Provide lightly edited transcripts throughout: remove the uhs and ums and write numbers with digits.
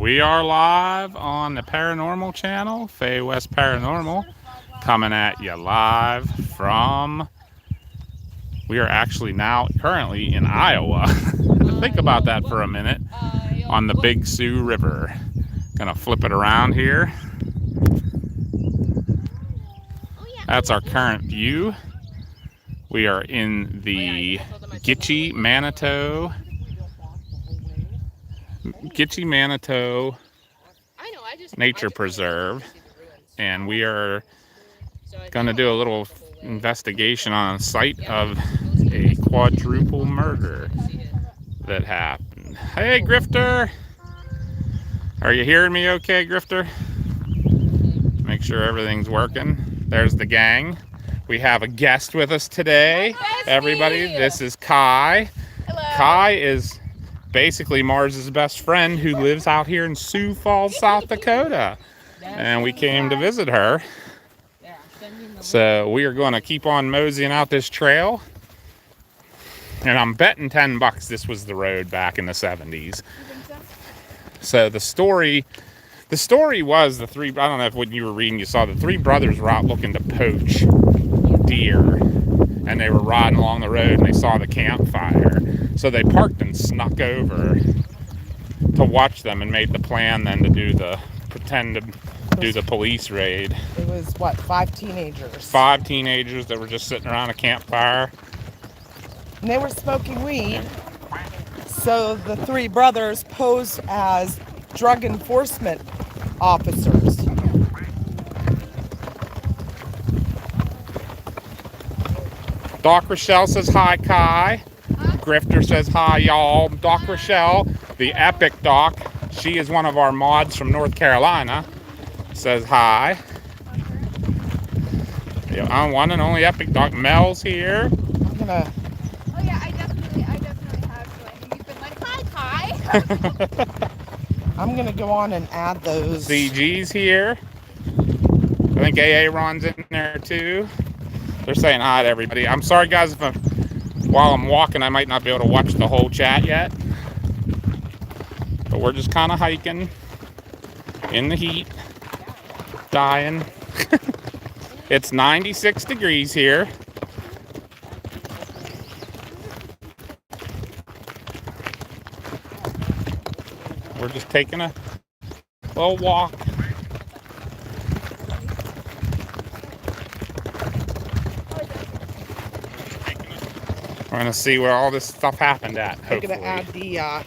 We are live on the Paranormal channel, Fay West Paranormal, coming at you live from, we are actually now currently in Iowa. Think about that for a minute, on the Big Sioux River. Gonna flip it around here. That's our current view. We are in the Gitchie, Manitou Nature Preserve, and we are going to do a little investigation on the site of a quadruple murder that happened. Hey, Grifter! Are you hearing me okay, Grifter? Make sure everything's working. There's the gang. We have a guest with us today. Everybody, this is Kai. Hello. Kai is basically Mars's best friend who lives out here in Sioux Falls, South Dakota. And we came to visit her. So we are going to keep on moseying out this trail. And I'm betting $10 this was the road back in the 70s. So the story was the three, I don't know if when you were reading you saw the three brothers were out looking to poach deer. And they were riding along the road and they saw the campfire. So they parked and snuck over to watch them and made the plan then to pretend to do the police raid. It was, what, 5 teenagers? 5 teenagers that were just sitting around a campfire. And they were smoking weed. So the 3 brothers posed as drug enforcement officers. Doc Rochelle says hi, Kai. Grifter says hi, y'all. Doc Rochelle, the epic doc, she is one of our mods from North Carolina, says hi. I'm one and only epic doc. Mel's here. I'm gonna... Oh yeah, I definitely have. So he's been like, hi, Kai. I'm gonna go on and add those. CG's here. I think AA Ron's in there too. They're saying hi to everybody. I'm sorry, guys, if while I'm walking, I might not be able to watch the whole chat yet. But we're just kind of hiking in the heat, dying. It's 96 degrees here. We're just taking a little walk. We're gonna see where all this stuff happened at, hopefully. I'm gonna add the, I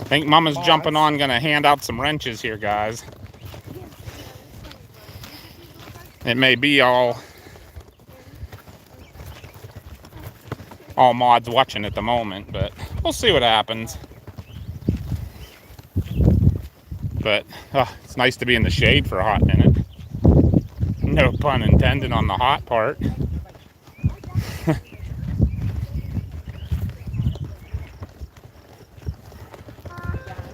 think Mama's jumping on, gonna hand out some wrenches here, guys. It may be all mods watching at the moment, but we'll see what happens. But it's nice to be in the shade for a hot minute. No pun intended on the hot part.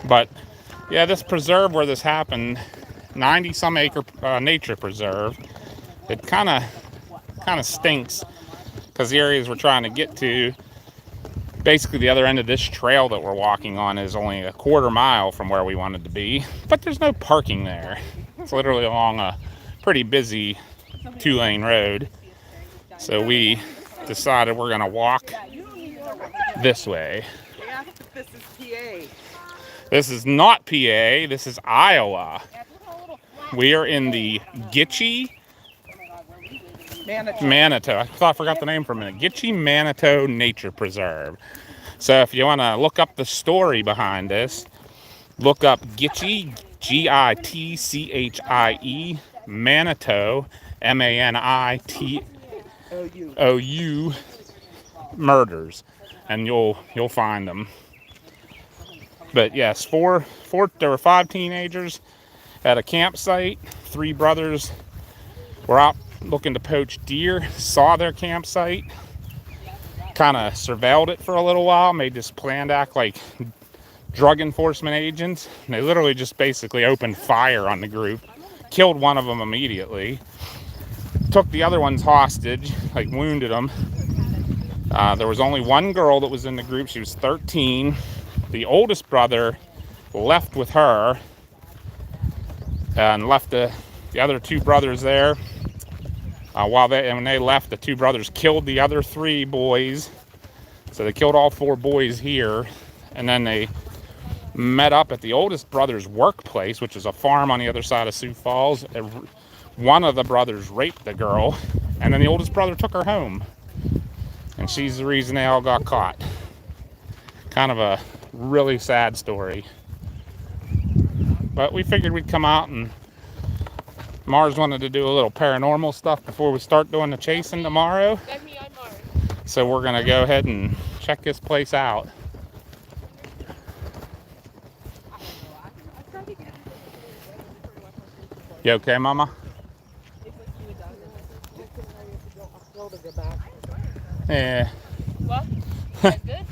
But yeah, this preserve where this happened, 90-some acre nature preserve, it kind of stinks because the areas we're trying to get to, basically the other end of this trail that we're walking on is only a quarter mile from where we wanted to be, but there's no parking there. It's literally along a pretty busy 2-lane road. So we decided we're gonna walk this way. this is PA. This is not PA, this is Iowa. We are in the Gitchie, Manitou. I forgot the name for a minute. Gitchie, Manitou Nature Preserve. So if you want to look up the story behind this, look up Gitchie, Gitchie, Manitou, Manitou murders, and you'll find them. But yes, there were 5 teenagers at a campsite. 3 brothers were out looking to poach deer, saw their campsite, kind of surveilled it for a little while, made this plan to act like drug enforcement agents. And they literally just basically opened fire on the group, killed one of them immediately, took the other ones hostage, like wounded them. There was only one girl that was in the group. She was 13. The oldest brother left with her and left the other two brothers there. When they left, the two brothers killed the other three boys. So they killed all four boys here, and then they met up at the oldest brother's workplace, which is a farm on the other side of Sioux Falls. One of the brothers raped the girl, and then the oldest brother took her home. And she's the reason they all got caught. Kind of a really sad story. But we figured we'd come out, and Mars wanted to do a little paranormal stuff before we start doing the chasing tomorrow. So we're gonna go ahead and check this place out. You okay, Mama? Yeah. Well, that's good.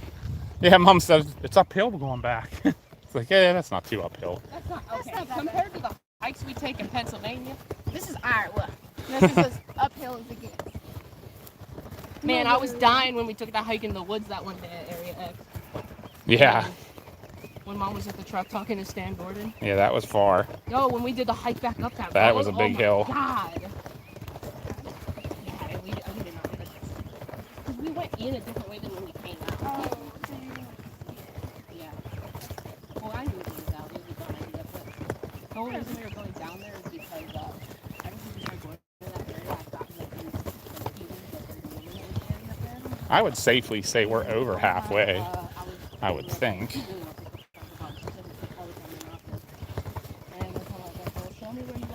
Yeah, Mom said it's uphill going back. It's like, yeah, that's not too uphill. That's not okay. Compared to the hikes we take in Pennsylvania, This is Iowa. This is as uphill as it gets. man, I was dying when we took that hike in the woods that one day at Area X. Yeah. When Mom was at the truck talking to Stan Gordon. Yeah, that was far. Yo, when we did the hike back up that road. That was a big hill. God. Yeah, we did not get it. Because we went in a different way than when we came out. Yeah. Well, I knew it was out. It was a dumb idea. But the only reason we were going down there is because I don't think we started going to that area. I thought that we were feeling that there was a area up there. I would safely say we're over halfway. I would think.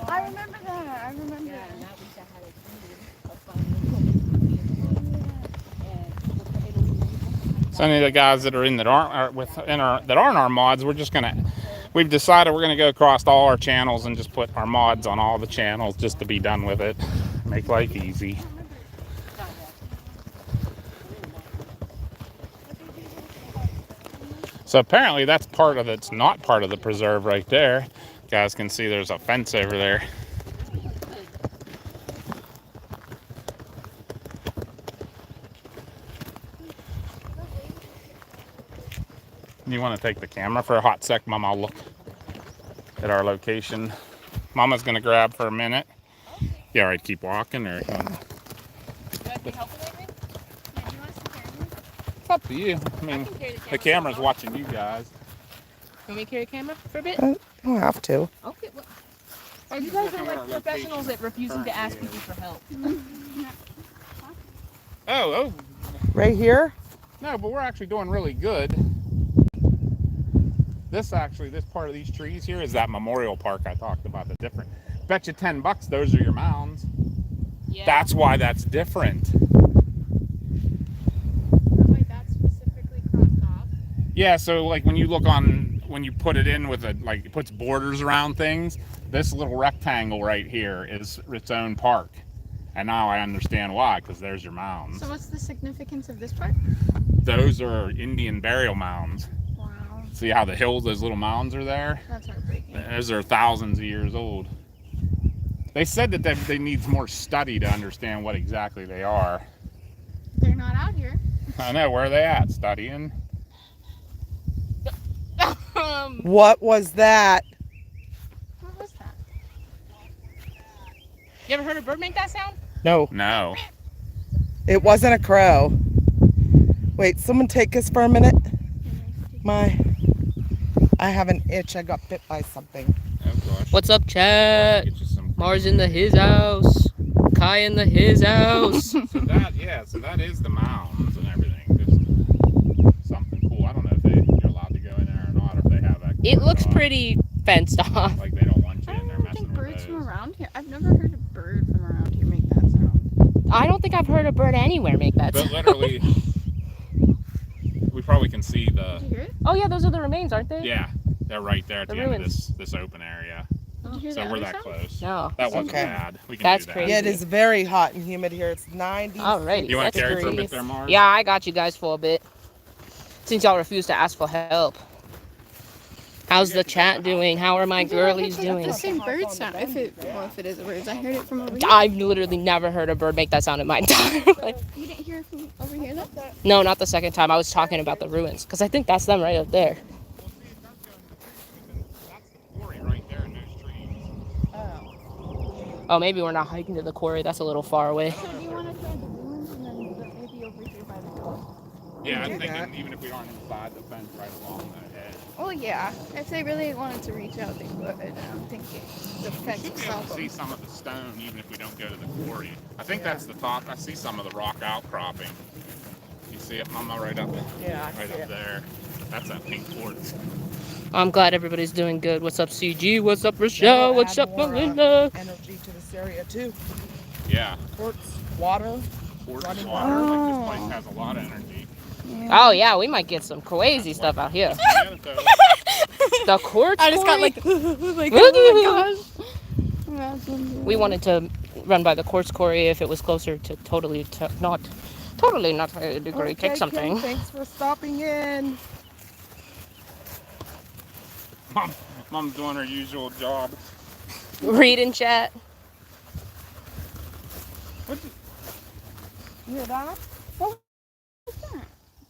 I remember that. I remember. Yeah, and that week I had a fun. So any of the guys that are in that aren't our mods, we've decided we're gonna go across all our channels and just put our mods on all the channels just to be done with it. Make life easy. So apparently that's it's not part of the preserve right there. You guys can see there's a fence over there. You want to take the camera for a hot sec, Mom? I'll look at our location. Mama's gonna grab for a minute. You alright, keep walking, or it's up to you. I mean, the camera's watching you guys. Want me to carry the camera for a bit? You don't have to. Okay. Well, you guys are like professionals at refusing to ask people for help. Oh, Right here? no, but we're actually doing really good. This part of these trees here is that memorial park I talked about. The different. Bet you $10 those are your mounds. Yeah. That's why that's different. Wait, that's specifically crossed off. Yeah, so like when you put it in with it puts borders around things, this little rectangle right here is its own park. And now I understand why, because there's your mounds. So what's the significance of this part? Those are Indian burial mounds. Wow, See how the hills, those little mounds are there? that's heartbreaking. Those are thousands of years old. They said that they need more study to understand what exactly they are. They're not out here. I know, where are they at? Studying? What was that? What was that? You ever heard a bird make that sound? No, No. it wasn't a crow. Wait, someone take us for a minute. I have an itch. I got bit by something. Oh gosh. What's up, chat? Get you some. Mars in the his house. Kai in the his house. So that is the mounds and everything. Just something cool. I don't know if you're allowed to go in there or not, or if they have that. It looks off. pretty fenced off. Like they don't want you I in there don't messing think with birds from those. around here. I've never heard a bird from around here make that sound. I don't think I've heard a bird anywhere make that But sound. literally, we probably can see the. Did you hear it? Oh yeah, those are the remains, aren't they? Yeah, they're right there at The the end of ruins. this open area. Did you hear So that we're other that sound? close. No. That wasn't Okay. bad. We can That's do that. crazy. Yeah, it is very hot and humid here. It's 90. Alrighty. You want to carry for a degrees. bit there, Mars? Yeah, I got you guys for a bit. Since y'all refuse to ask for help. How's the chat doing? How are my girlies doing? The same bird sound. If it is a bird, I heard it from over here. I've literally never heard a bird make that sound in my entire life. You didn't hear it from over here though? No, not the second time. I was talking about the ruins. Because I think that's them right up there. Oh, maybe we're not hiking to the quarry. That's a little far away. So do you want to try the ruins and then maybe over here by the door? Yeah, do I'm thinking that. even if we aren't inside the fence, right along the edge. Well, yeah. If they really wanted to reach out, they would. I don't think the fence We will should be able stop to see them. some of the stone even if we don't go to the quarry. I think Yeah. that's the top. I see some of the rock outcropping. You see it, Mama, right up, Yeah, I right see up it. there. That's that pink quartz. I'm glad everybody's doing good. What's up, CG? What's up, That'll Rochelle? What's add up, more, Melinda? energy to this area too. Yeah, Quartz, water. quartz Running water. water. Like this place has a lot of energy. Oh, yeah, we might get some crazy stuff out here. Manitou. The quartz I just got quarry? like, oh my gosh. Imagine We wanted to run by the quartz quarry if it was closer to totally not a degree. Okay, Take something. Kim, thanks for stopping in. Mom's doing her usual job. Read in chat. What's it? You hear that? What's that?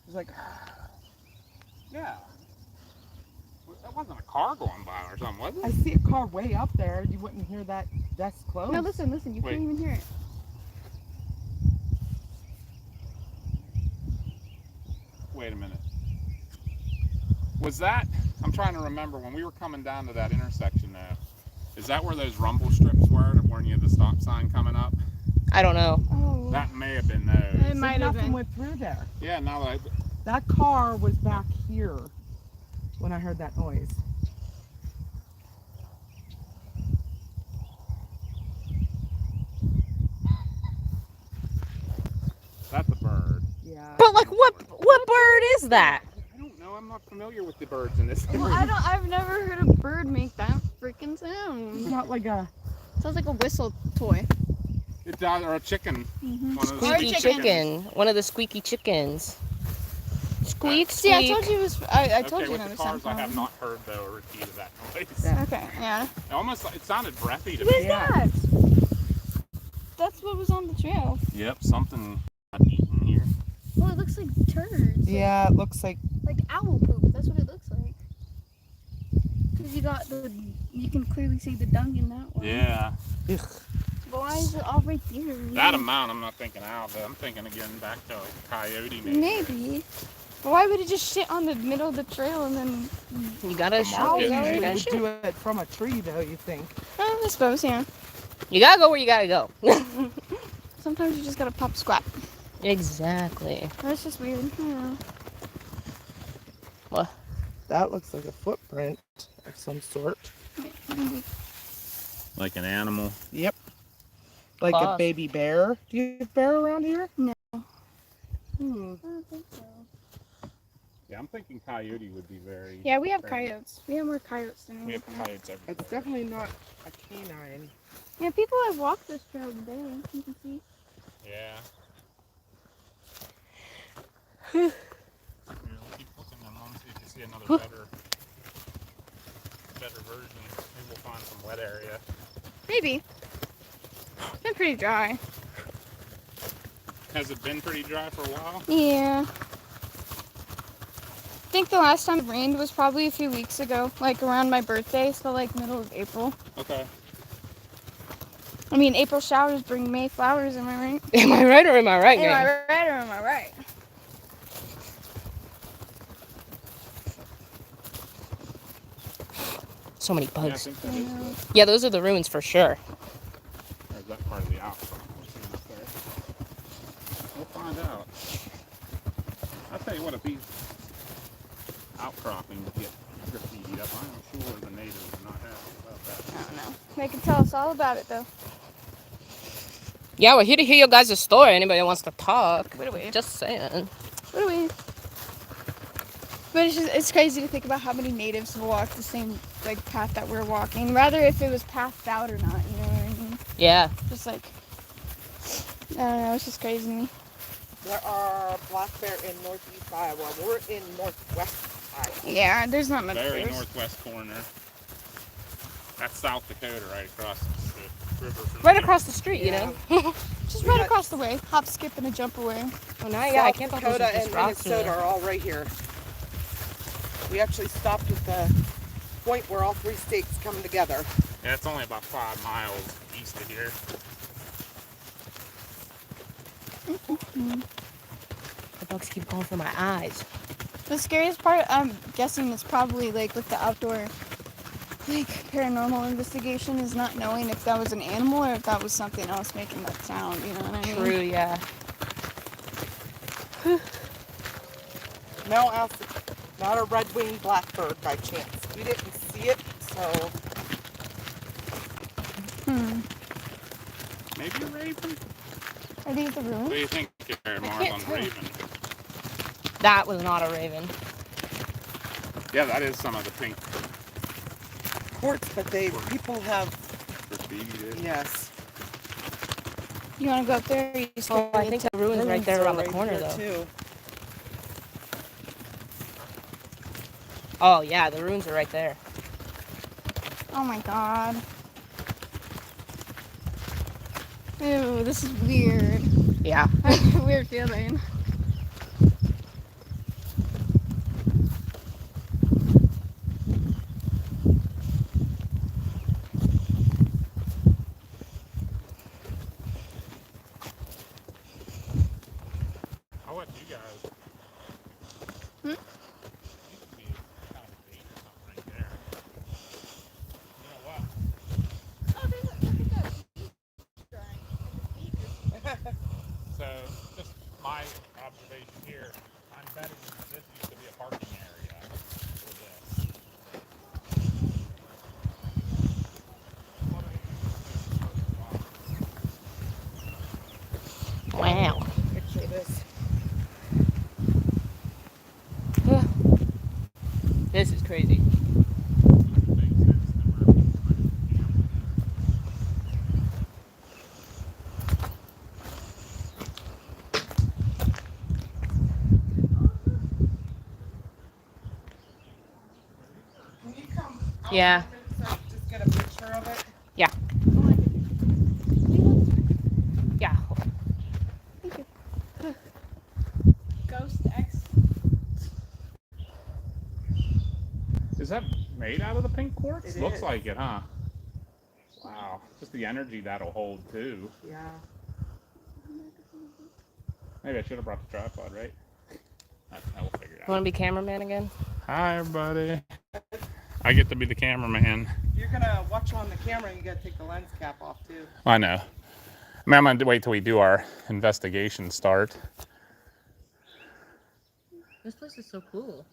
It's like, Yeah. That wasn't a car going by or something, was I it? see a car way up there. You wouldn't hear that. That's close. No, listen, you Wait. can't even hear it. Wait a minute. Was that? I'm trying to remember when we were coming down to that intersection now. Is that where those rumble strips were to warn you of the stop sign coming up? I don't know. Oh. That may have been those. It might have Nothing been. went through there. Yeah, now that That car was back here when I heard that noise. that's a bird. Yeah. But like, what bird is that? I don't know. I'm not familiar with the birds in this area. Well, I've never heard a bird make that freaking It's sound. not like a. Sounds like a whistle toy. It does, or a chicken. Mm-hmm. One of those Squeaky big chicken. One of the squeaky chickens. Squeak, See, I squeak. told you it was. I told Okay, you with another the cars, I sound. have not heard though a repeat of that noise. Yeah. Okay, yeah. It almost, it sounded breathy to What me. is Yeah. that? That's what was on the trail. Yep, something got eaten here. Well, it looks like turds. Yeah, it looks like. Like owl poop. That's what it looks like. Cause you can clearly see the dung in that one. Yeah. Ugh. But why is it all right there? That amount, I'm not thinking owl, but I'm thinking again back to like a coyote maybe. Maybe. But why would it just shit on the middle of the trail and then? You gotta A show market, it. maybe. You Usually gotta we show do it. it from a tree, though. You think? I suppose, yeah. You gotta go where you gotta go. Sometimes you just gotta pop squat. Exactly. That's just weird. I don't know. That looks like a footprint of some sort. Maybe. Like an animal. Yep. Like Claws. a baby bear. Do you have bear around here? No. Hmm. I don't think so. Yeah, I'm thinking coyote would be very. Yeah, we have very- coyotes. We have more coyotes than We have anything. coyotes everywhere. It's definitely not a canine. Yeah, people have walked this trail today. You can see. Yeah. Here, we'll keep looking and we'll see if you see another better version. Maybe we'll find some wet area. Maybe. It's been pretty dry. Has it been pretty dry for a while? Yeah. I think the last time it rained was probably a few weeks ago, like around my birthday, so like middle of April. Okay. I mean, April showers bring May flowers, am I right? Am I right or am I right, Am I gang? right or am I right? So many Yeah, I bugs. think that is good. Yeah, those are the ruins for sure. Or is that part of the outcrop? We'll see up there. We'll find out. I'll tell you what, if these outcroppings get graffitied up, I'm sure the natives are not happy about that. I don't know. They can tell us all about it, though. Yeah, we're here to hear your guys' story. Anybody wants to talk? Wait a minute. Just saying. What do we? But it's crazy to think about how many natives walk the same like path that we're walking. Rather if it was pathed out or not, you know what I mean? Yeah. Just like, I don't know, it's just crazy to me. There are black bear in northeast Iowa. We're in northwest Iowa. Yeah, there's not much Very bears. northwest corner. That's South Dakota right across the river. From Right here. across the street, you know? Just right across the way. Hop, skip, and a jump away. Oh, now, yeah, I South can't thought those Dakota were just and rocks. Minnesota are all right here. We actually stopped at the point where all 3 states come together. Yeah, it's only about 5 miles east of here. The bugs keep going for my eyes. The scariest part, I'm guessing, is probably like with the outdoor, like paranormal investigation, is not knowing if that was an animal or if that was something else making that sound. You know what I mean? True, yeah. No, Alice, not a red-winged blackbird by chance. We didn't see it, so Maybe a raven? Are these the What do ruins? you think, can't Marlon? tell. Raven? That was not a raven. Yeah, that is some of the pink quartz, but people have, graffiti. yes. You want to go up there? Or you Oh, I think the ruins right there around the corner, here, though. too. Oh, yeah, the ruins are right there. Oh my god. Ew, this is weird. Yeah. I have a weird feeling. I'll let you guys. Hmm? Used to be kind of a gate or something right there. You know what? Oh, look at that. So, just my observation here, I'm betting this used to be a parking area for this. Wow. Picture this. This is crazy. Can you come out Yeah. so I can just get a picture of it? Yeah. Yeah. Thank you. Ghost X. Is that made out of the pink quartz? It Looks is. like it, huh? Wow. Just the energy that'll hold, too. Yeah. Maybe I should have brought the tripod, right? I will figure it You out. want to be cameraman again? Hi, everybody. I get to be the cameraman. If you're gonna watch on the camera, you gotta take the lens cap off too. I know. I mean, I'm gonna wait till we do our investigation start. This place is so cool.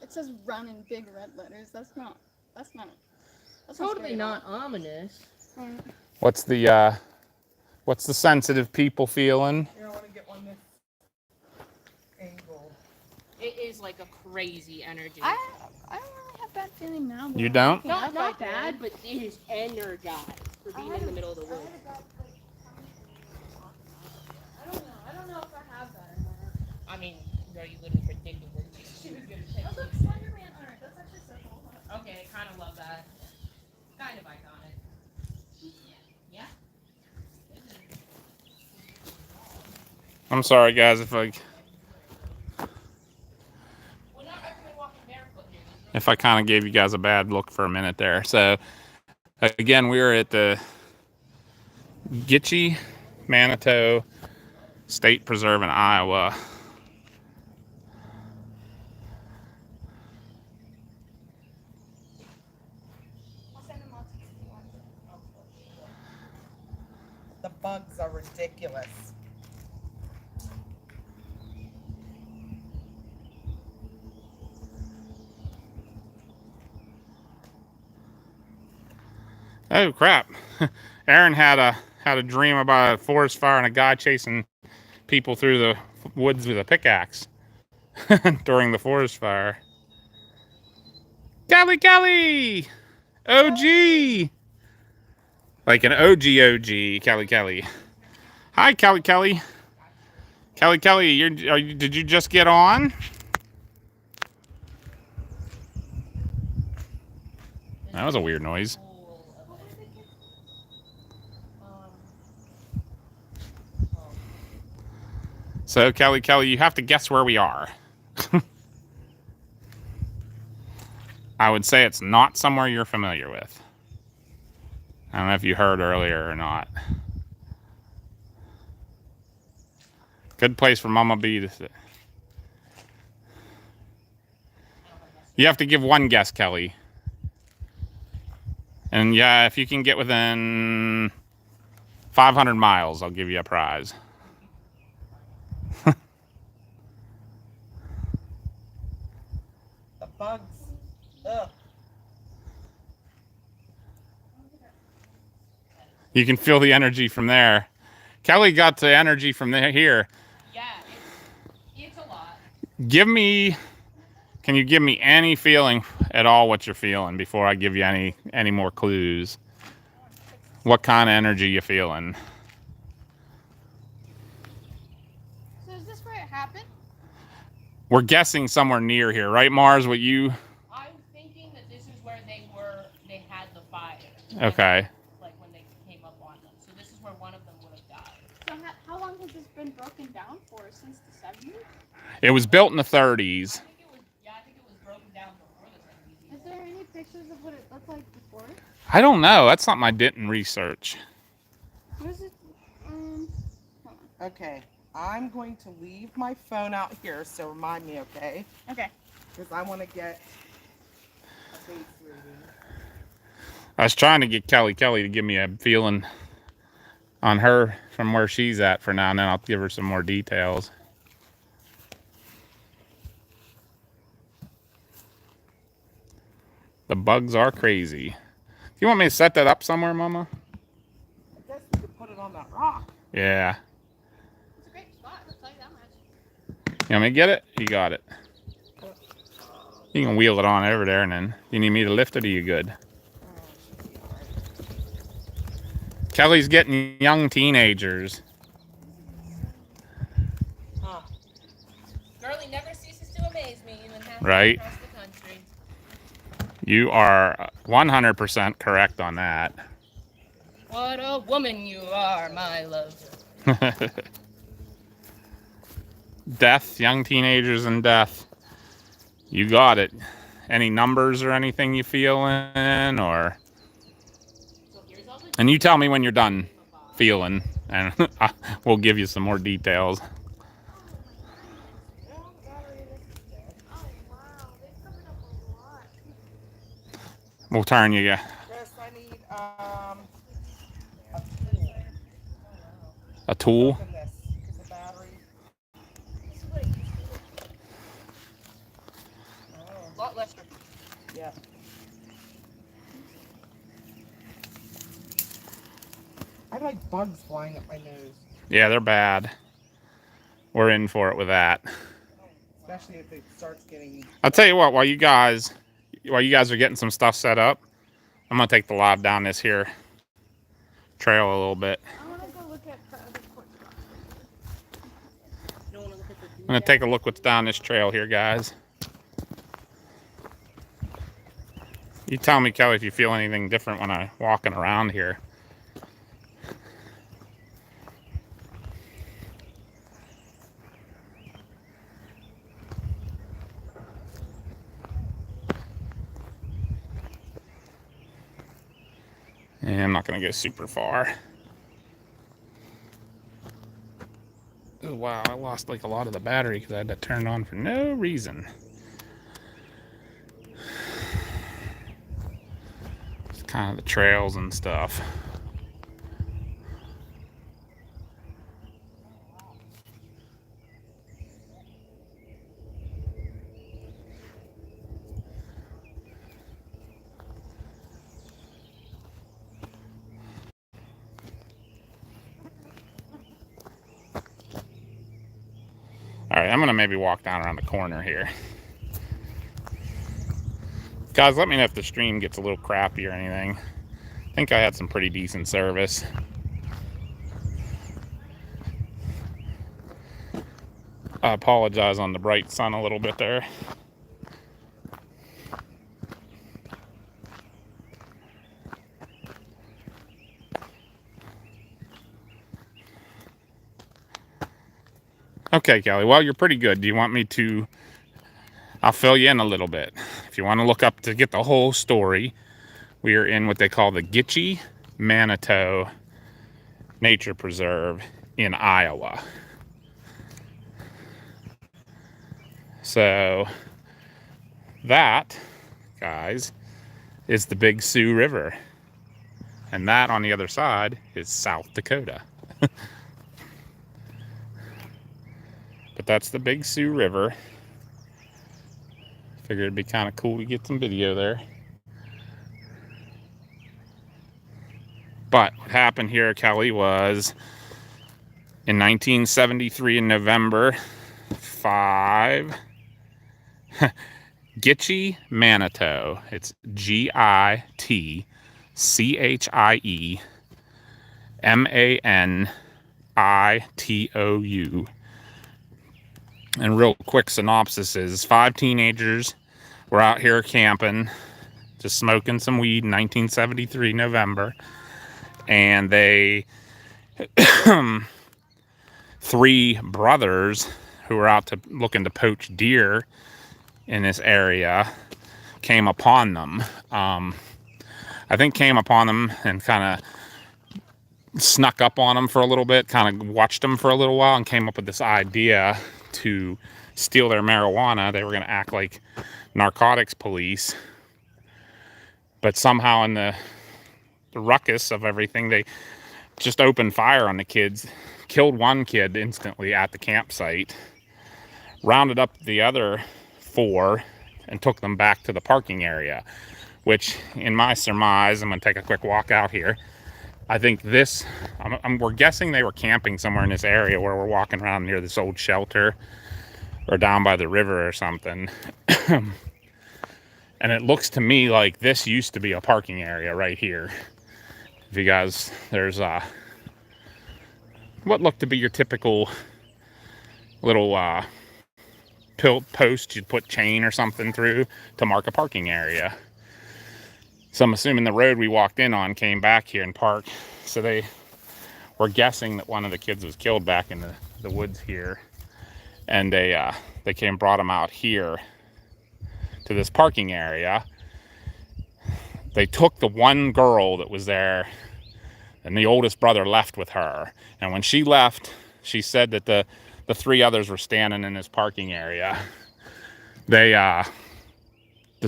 It says run in big red letters. That's not Totally scary at not ominous. all. What's the sensitive people feeling? Here, I wanna get one this angle. It is like a crazy energy. I don't really have bad feeling now. but You don't? Yeah, Not I bad, did. but it is energized for being in the middle of the woods. I don't know if I have that or not. I mean, no, you literally predicted that she was gonna take Oh, look, it. Spider-Man art. That's actually so cool. Okay, kind of love that. Kind of iconic. Yeah. I'm sorry, guys, if I kind of gave you guys a bad look for a minute there. So, again, we're at the Gitchie, Manitou State Preserve in Iowa. The bugs are ridiculous. Oh crap! Aaron had a dream about a forest fire and a guy chasing people through the woods with a pickaxe during the forest fire. Kelly! OG! Like an OG, Kelly. Hi, Kelly. Kelly, did you just get on? That was a weird noise. So, Kelly, you have to guess where we are. I would say it's not somewhere you're familiar with. I don't know if you heard earlier or not. Good place for Mama B to sit. You have to give one guess, Kelly. And yeah, if you can get within 500 miles, I'll give you a prize. The bugs. Ugh. You can feel the energy from there. Kelly got the energy from there here. Yeah, it's a lot. Can you give me any feeling at all what you're feeling before I give you any more clues? What kind of energy you feeling? So is this where it happened? We're guessing somewhere near here, right, Mars? What you? I'm thinking that this is where they had the fire. Okay. Like when they came up on them. So this is where one of them would have died. So how long has this been broken down for? Since the 70s? It was built in the 30s. I think it was broken down before the 70s. Is there any pictures of what it looked like before? I don't know. That's something I didn't research. What is it? Hold on. Okay, I'm going to leave my phone out here, so remind me, okay? Okay. Because I want to get a base reading. I was trying to get Kelly to give me a feeling on her from where she's at for now, and then I'll give her some more details. The bugs are crazy. Do you want me to set that up somewhere, Mama? I guess we could put it on that rock. Yeah. It's a great spot, I'll tell you that much. You want me to get it? You got it. You can wheel it on over there, and then you need me to lift it, or you good? Kelly's getting young teenagers. Huh. Girlie never ceases to amaze me, even halfway Right. across the country. You are 100% correct on that. What a woman you are, my love. Death, young teenagers and death. You got it. Any numbers or anything you feel in, or? And you tell me when you're done feeling, and we'll give you some more details. We'll turn you. Chris, I need A tool. open this because the battery. A lot less. Yeah. I like bugs flying up my nose, Yeah, they're bad. We're in for it with that. especially if it starts getting. I'll tell you what, while you guys are getting some stuff set up, I'm gonna take the live down this here trail a little bit. I want to go look at the other quartz rocks. You don't want to look at the I'm gonna take a look what's down this trail here, guys. You tell me, Kelly, if you feel anything different when I'm walking around here. And I'm not gonna go super far. Oh wow, I lost like a lot of the battery because I had to turn it on for no reason. It's kind of the trails and stuff. All right, I'm gonna maybe walk down around the corner here. Guys, let me know if the stream gets a little crappy or anything. I think I had some pretty decent service. I apologize on the bright sun a little bit there. Okay, Kelly. Well, you're pretty good. Do you want me to... I'll fill you in a little bit. if you want to look up to get the whole story, we are in what they call the Gitchie Manitou Nature Preserve in Iowa. So that, guys, is the Big Sioux River. And that on the other side is South Dakota. But that's the Big Sioux River. Figured it'd be kind of cool to get some video there. But what happened here at Kelly was in 1973 in November, 5 Gitchie Manitou. It's Gitchie Manitou. And real quick synopsis is 5 teenagers were out here camping, just smoking some weed in 1973 November. And they 3 brothers who were out looking to poach deer in this area came upon them. I think came upon them and kind of snuck up on them for a little bit, kind of watched them for a little while, and came up with this idea to steal their marijuana. They were going to act like narcotics police, but somehow in the ruckus of everything, they just opened fire on the kids, killed one kid instantly at the campsite, rounded up the other 4 and took them back to the parking area, which in my surmise, I'm going to take a quick walk out here. I think this, we're guessing they were camping somewhere in this area where we're walking around near this old shelter or down by the river or something. And it looks to me like this used to be a parking area right here. If you guys, there's what looked to be your typical little post you'd put chain or something through to mark a parking area. So I'm assuming the road we walked in on came back here and parked. So they were guessing that one of the kids was killed back in the woods here. And they brought him out here to this parking area. They took the one girl that was there, and the oldest brother left with her. And when she left, she said that the 3 others were standing in this parking area. The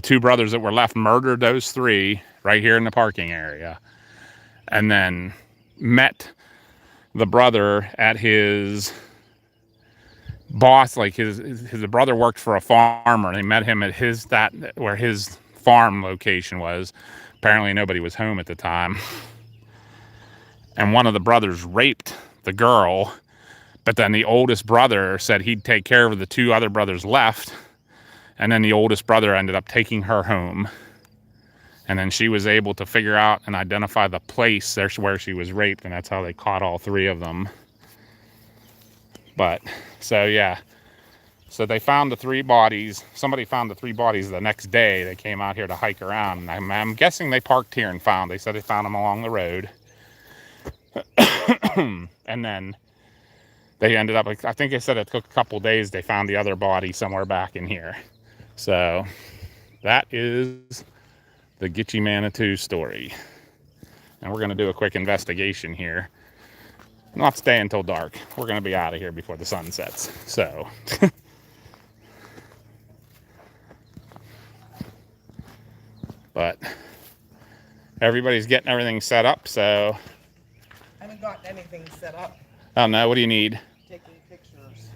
2 brothers that were left murdered those 3 right here in the parking area, and then met the brother at his boss, like his brother worked for a farmer. They met him at where his farm location was. Apparently nobody was home at the time. And one of the brothers raped the girl, but then the oldest brother said he'd take care of the 2 other brothers left. And then the oldest brother ended up taking her home. And then she was able to figure out and identify the place where she was raped. And that's how they caught all 3 of them. But, so yeah. So they found the 3 bodies. Somebody found the 3 bodies the next day. They came out here to hike around. And I'm guessing they parked here and they said they found them along the road. And then they ended up, I think they said it took a couple days. They found the other body somewhere back in here. So that is the Gitchie Manitou story. And we're going to do a quick investigation here. Not stay until dark. We're going to be out of here before the sun sets. So but everybody's getting everything set up, so I haven't got anything set up. Oh no, what do you need? Taking pictures.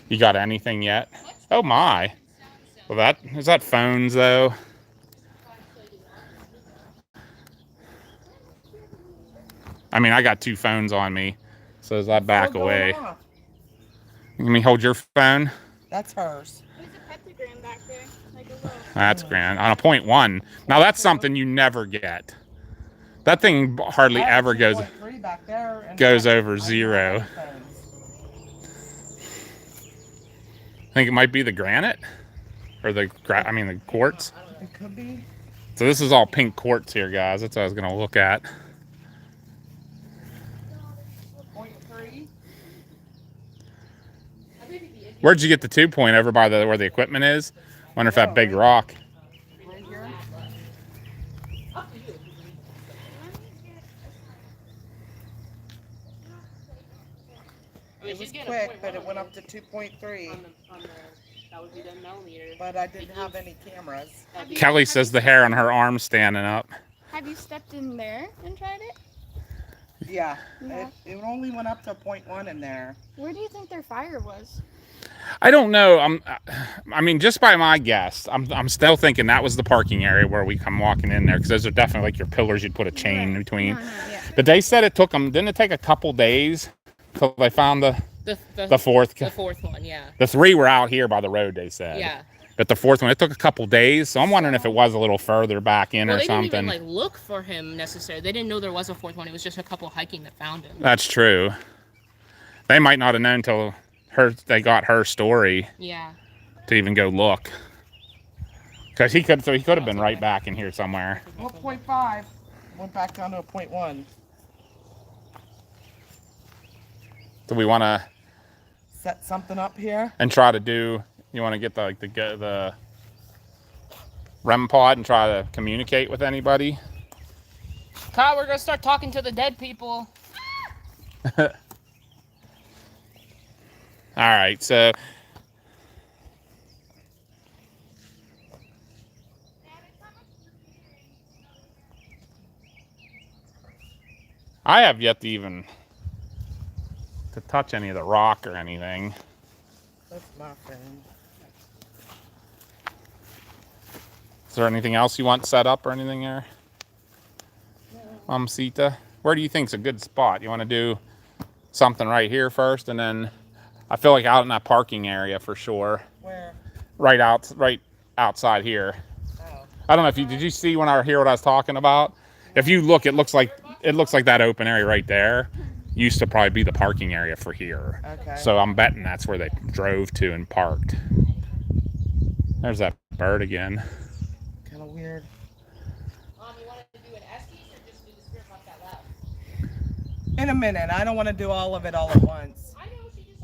You got anything yet? Oh my. Well, is that phones though? I mean, I got 2 phones on me, so as I back away. Let me hold your phone. That's hers. There's a pentagram back there, like a little. That's grand. On a .1. Now that's something you never get. That thing hardly ever goes over 0. I think it might be the granite or the quartz. It could be. So this is all pink quartz here, guys. That's what I was going to look at. 0.3. I think the Where'd you get the 2-point? Over by where the equipment is? Wonder if that big rock. Right here. It was quick, but it went up to 2.3. That would be the millimeter. But I didn't have any cameras. Kelly says the hair on her arm's standing up. Have you stepped in there and tried it? Yeah, Yeah. it only went up to 0.1 in there. Where do you think their fire was? I don't know. I mean, just by my guess, I'm still thinking that was the parking area where we come walking in there, because those are definitely like your pillars you'd put a chain in between. No, yeah. But they said it took them. Didn't it take a couple days till they found the fourth? The fourth one, yeah. The 3 were out here by the road, they said. Yeah. But the 4th one, it took a couple days. So I'm wondering if it was a little further back in or They something. didn't even look for him necessarily. They didn't know there was a 4th one. It was just a couple hiking that found him. That's true. They might not have known till they got her story. Yeah. To even go look. Because he could have been right back in here somewhere. Well, 0.5 went back down to a 0.1. Do we want to Set something up here. and try to do? You want to get the REM pod and try to communicate with anybody? Kyle, we're gonna start talking to the dead people. All right, so I have yet to even to touch any of the rock or anything. That's nothing. Is there anything else you want set up or anything there? Sita, where do you think's a good spot? You want to do something right here first, and then I feel like out in that parking area for sure. Where? Right outside here. Oh. I don't know if did you see when I hear what I was talking about? If you look, it looks like that open area right there used to probably be the parking area for here. Okay. So I'm betting that's where they drove to and parked. There's that bird again. Kind of weird. You want to do an Estes or just do the spirit box out loud? In a minute. I don't want to do all of it all at once. I know,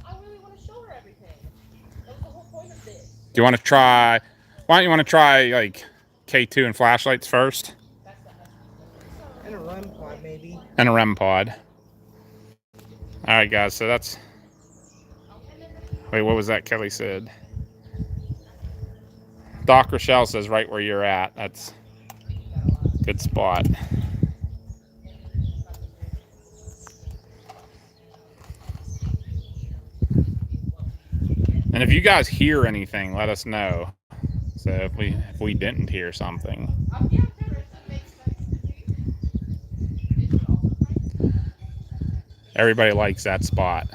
I really want to show her everything. That was the whole point of this. Do you want to try? Why don't you want to try like K2 and flashlights first? And a REM pod, maybe. And a REM pod. All right, guys. So that's. Wait, what was that Kelly said? Doc Rochelle says right where you're at. That's a good spot. And if you guys hear anything, let us know. So if we didn't hear something. Everybody likes that spot.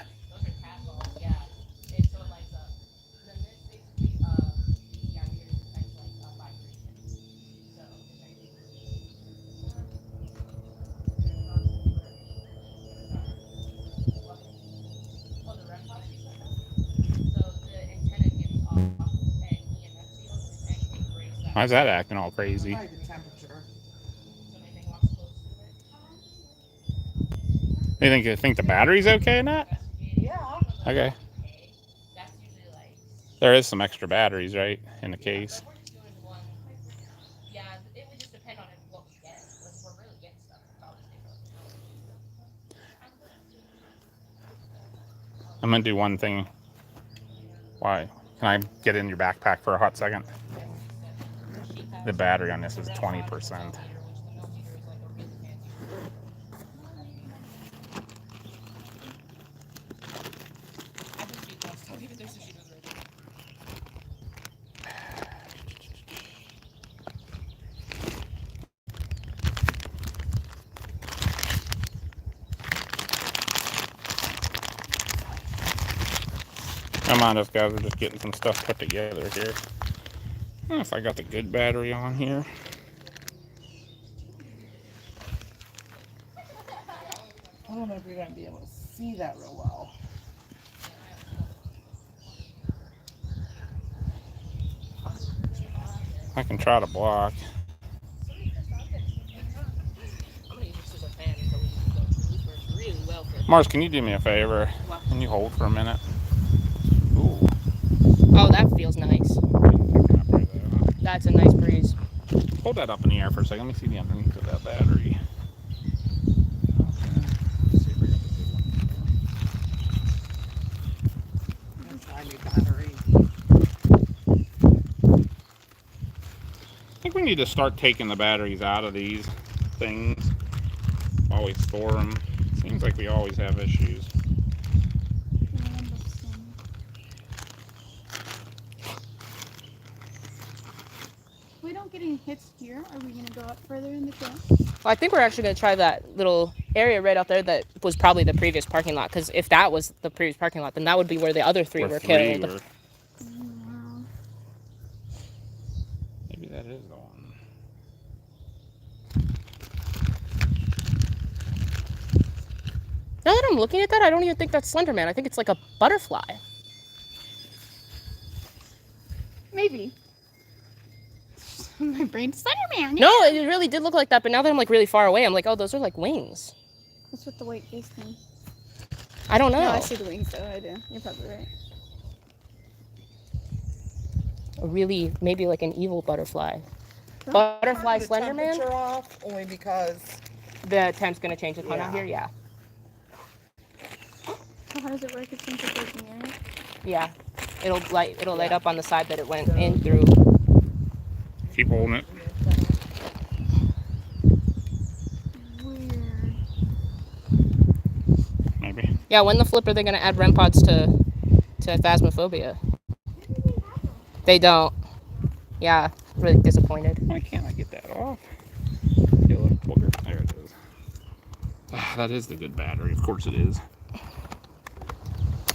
Why's that acting all crazy? Probably the temperature. You think the battery's okay in that? Yeah. Okay. There is some extra batteries, right, in the case. Yeah, it would just depend on what we get. If we're really getting stuff, probably I'm gonna do one thing. Why? Can I get in your backpack for a hot second? The battery on this is 20%. Come on, us guys are just getting some stuff put together here. I don't know if I got the good battery on here. I don't know if you're going to be able to see that real well. I can try to block. Mars, can you do me a favor? Can you hold for a minute? Ooh. Oh, that feels nice. That's a nice breeze. Hold that up in the air for a second. Let me see the underneath of that battery. Tiny battery. I think we need to start taking the batteries out of these things while we store them. Seems like we always have issues. We don't get any hits here. Are we gonna go up further in the trail? Well, I think we're actually going to try that little area right out there that was probably the previous parking lot. Because if that was the previous parking lot, then that would be where the other three were killed. Wow. Maybe that is the one. Now that I'm looking at that, I don't even think that's Slender Man. I think it's like a butterfly. Maybe. My brain's Slenderman. No, it really did look like that. But now that I'm like really far away, I'm like, oh, those are like wings. What's with the white face thing? I don't know. No, I see the wings though. I do. You're probably right. Really, maybe like an evil butterfly. Butterfly The Slender Man? temperature off only because The temp's going to change the color out Yeah. here? Yeah. So how does it work? It's temperature in the area? Yeah. It'll light up on the side that it went in through. Keep holding it. Weird. Maybe. Yeah, when the flip are they going to add REM pods to Phasmophobia? They don't. Yeah, really disappointed. Why can't I get that off? You little booger. There it is. Ah, that is the good battery. Of course it is.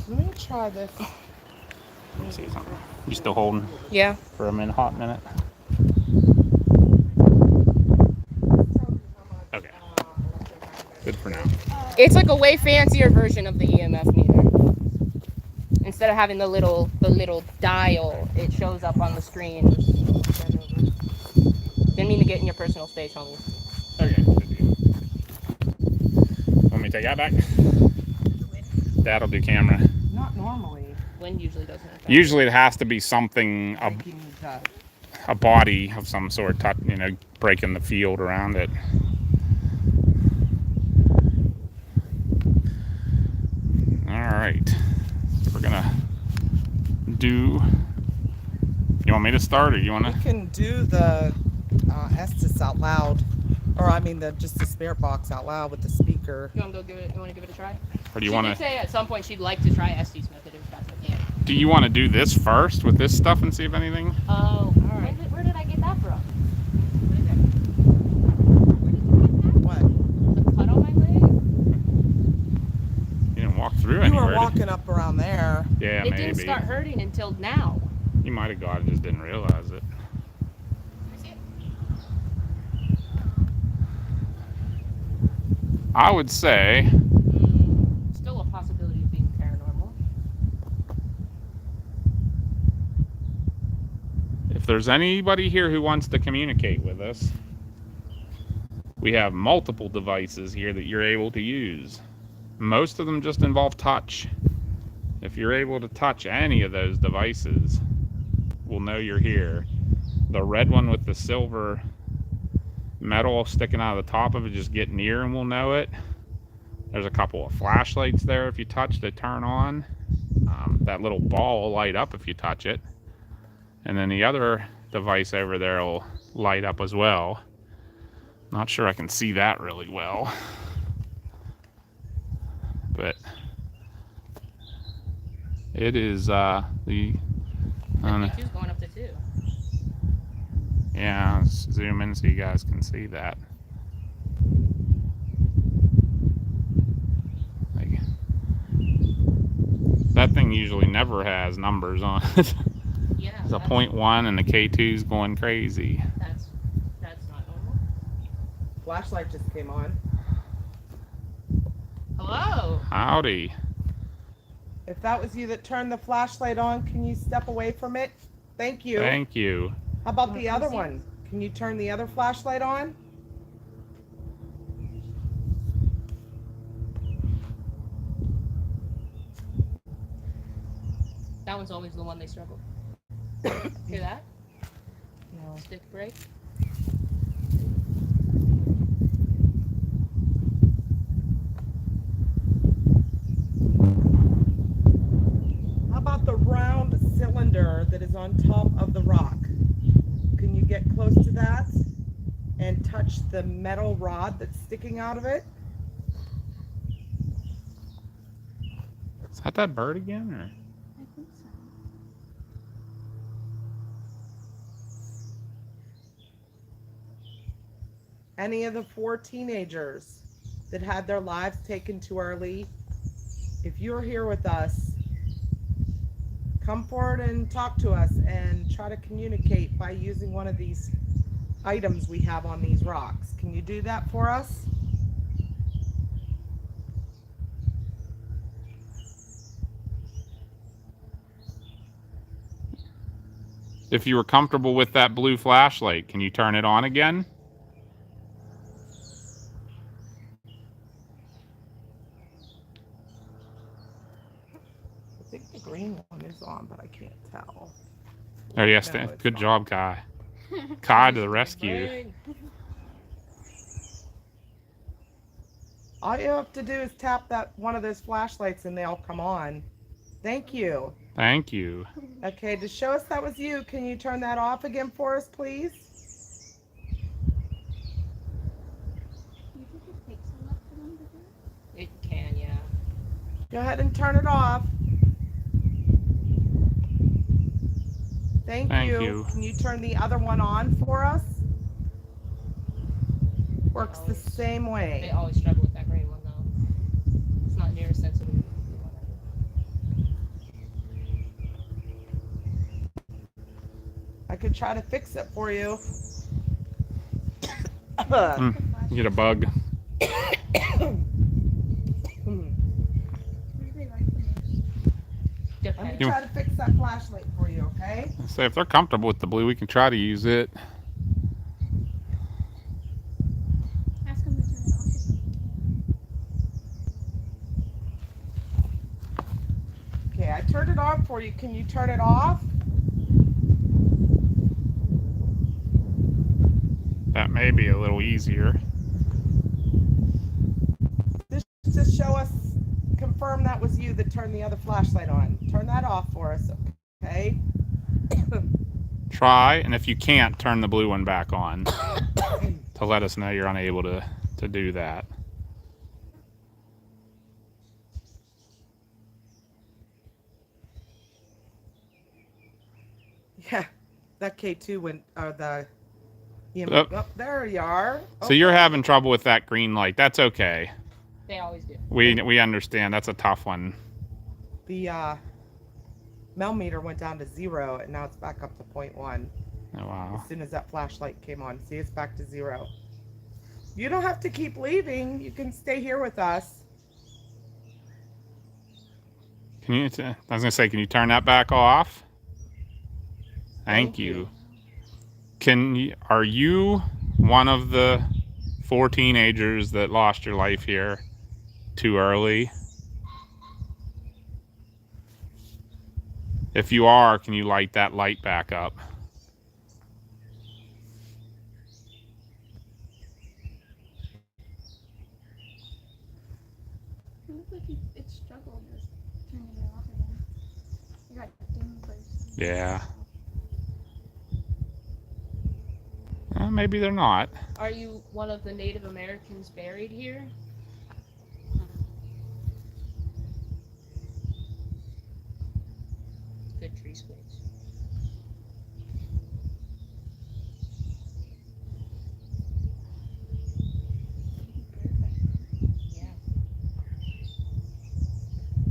let me try this. Let me see something. You still holding Yeah. for a minute, hot minute? Okay. Good for now. It's like a way fancier version of the EMF meter. Instead of having the little dial, it shows up on the screen. Didn't mean to get in your personal space, homie. Okay, good deal. Want me to take that back? That'll do camera. Not normally. Wind usually doesn't affect. Usually it has to be something, Making the a body of some sort, breaking the field around it. All right. We're gonna do. You want me to start, or you want We to? can do the Estes out loud, or I mean just the spirit box out loud with the speaker. You want to give it a try? Or do you She want did to? say at some point she'd like to try Estes method if that's okay. Do you want to do this first with this stuff and see if anything? Oh, all right. Where did I get that from? What is it? What? The cut on my leg? You didn't walk through You anywhere. were walking up around there. Yeah, It maybe. didn't start hurting until now. You might have got it, just didn't realize it. I would say Still a possibility of being paranormal. if there's anybody here who wants to communicate with us, we have multiple devices here that you're able to use. Most of them just involve touch. If you're able to touch any of those devices, we'll know you're here. The red one with the silver metal sticking out of the top of it, just get near and we'll know it. There's a couple of flashlights there. If you touch, they turn on. That little ball will light up if you touch it. And then the other device over there will light up as well. Not sure I can see that really well. But it is The Manitou going up to 2. yeah, let's zoom in so you guys can see that. Like, that thing usually never has numbers on it. Yeah. It's a 0.1 and the K2's going crazy. That's not normal. Flashlight just came on. Hello. Howdy. If that was you that turned the flashlight on, can you step away from it? Thank you. Thank you. How about the other one? Can you turn the other flashlight on? That one's always the one they struggle. Hear that? No. Stick break. How about the round cylinder that is on top of the rock? Can you get close to that and touch the metal rod that's sticking out of it? Is that bird again? Or? I think so. Any of the 4 teenagers that had their lives taken too early, if you're here with us, come forward and talk to us and try to communicate by using one of these items we have on these rocks. Can you do that for us? If you were comfortable with that blue flashlight, can you turn it on again? I think the green one is on, but I can't tell. Oh yes, No, it's good not. job, Kai. Kai to the rescue. Brain. All you have to do is tap that one of those flashlights and they'll come on. Thank you. Thank you. Okay, to show us that was you, can you turn that off again for us, please? Do you think it takes a lot for them to do it? It can, yeah. Go ahead and turn it off. Thank you. Can you turn the other one on for us? Works the same They way. always struggle with that green one though. It's not near as sensitive as the blue one. I could try to fix it for you. You get a bug. What do they like the most? Let me Depends. try to fix that flashlight for you, okay? So if they're comfortable with the blue, we can try to use it. Ask them to turn it off or something. Okay, I turned it off for you. Can you turn it off? That may be a little easier. This to show us, confirm that was you that turned the other flashlight on. Turn that off for us, okay? Try, and if you can't, turn the blue one back on to let us know you're unable to do that. Yeah, that K2 went, or the, Oh. oh, there you are. So you're having trouble with that green light. That's okay. They always do. We understand. That's a tough one. The mel meter went down to 0 and now it's back up to 0.1. Oh, wow. As soon as that flashlight came on, see, it's back to 0. You don't have to keep leaving. You can stay here with us. Can you? I was gonna say, can you turn that back off? Thank you. Are you one of the 4 teenagers that lost your life here too early? If you are, can you light that light back up? It looks like it struggled with turning it off again. You got dim bursts. Yeah. Maybe they're not. Are you one of the Native Americans buried here? Good tree space. Yeah.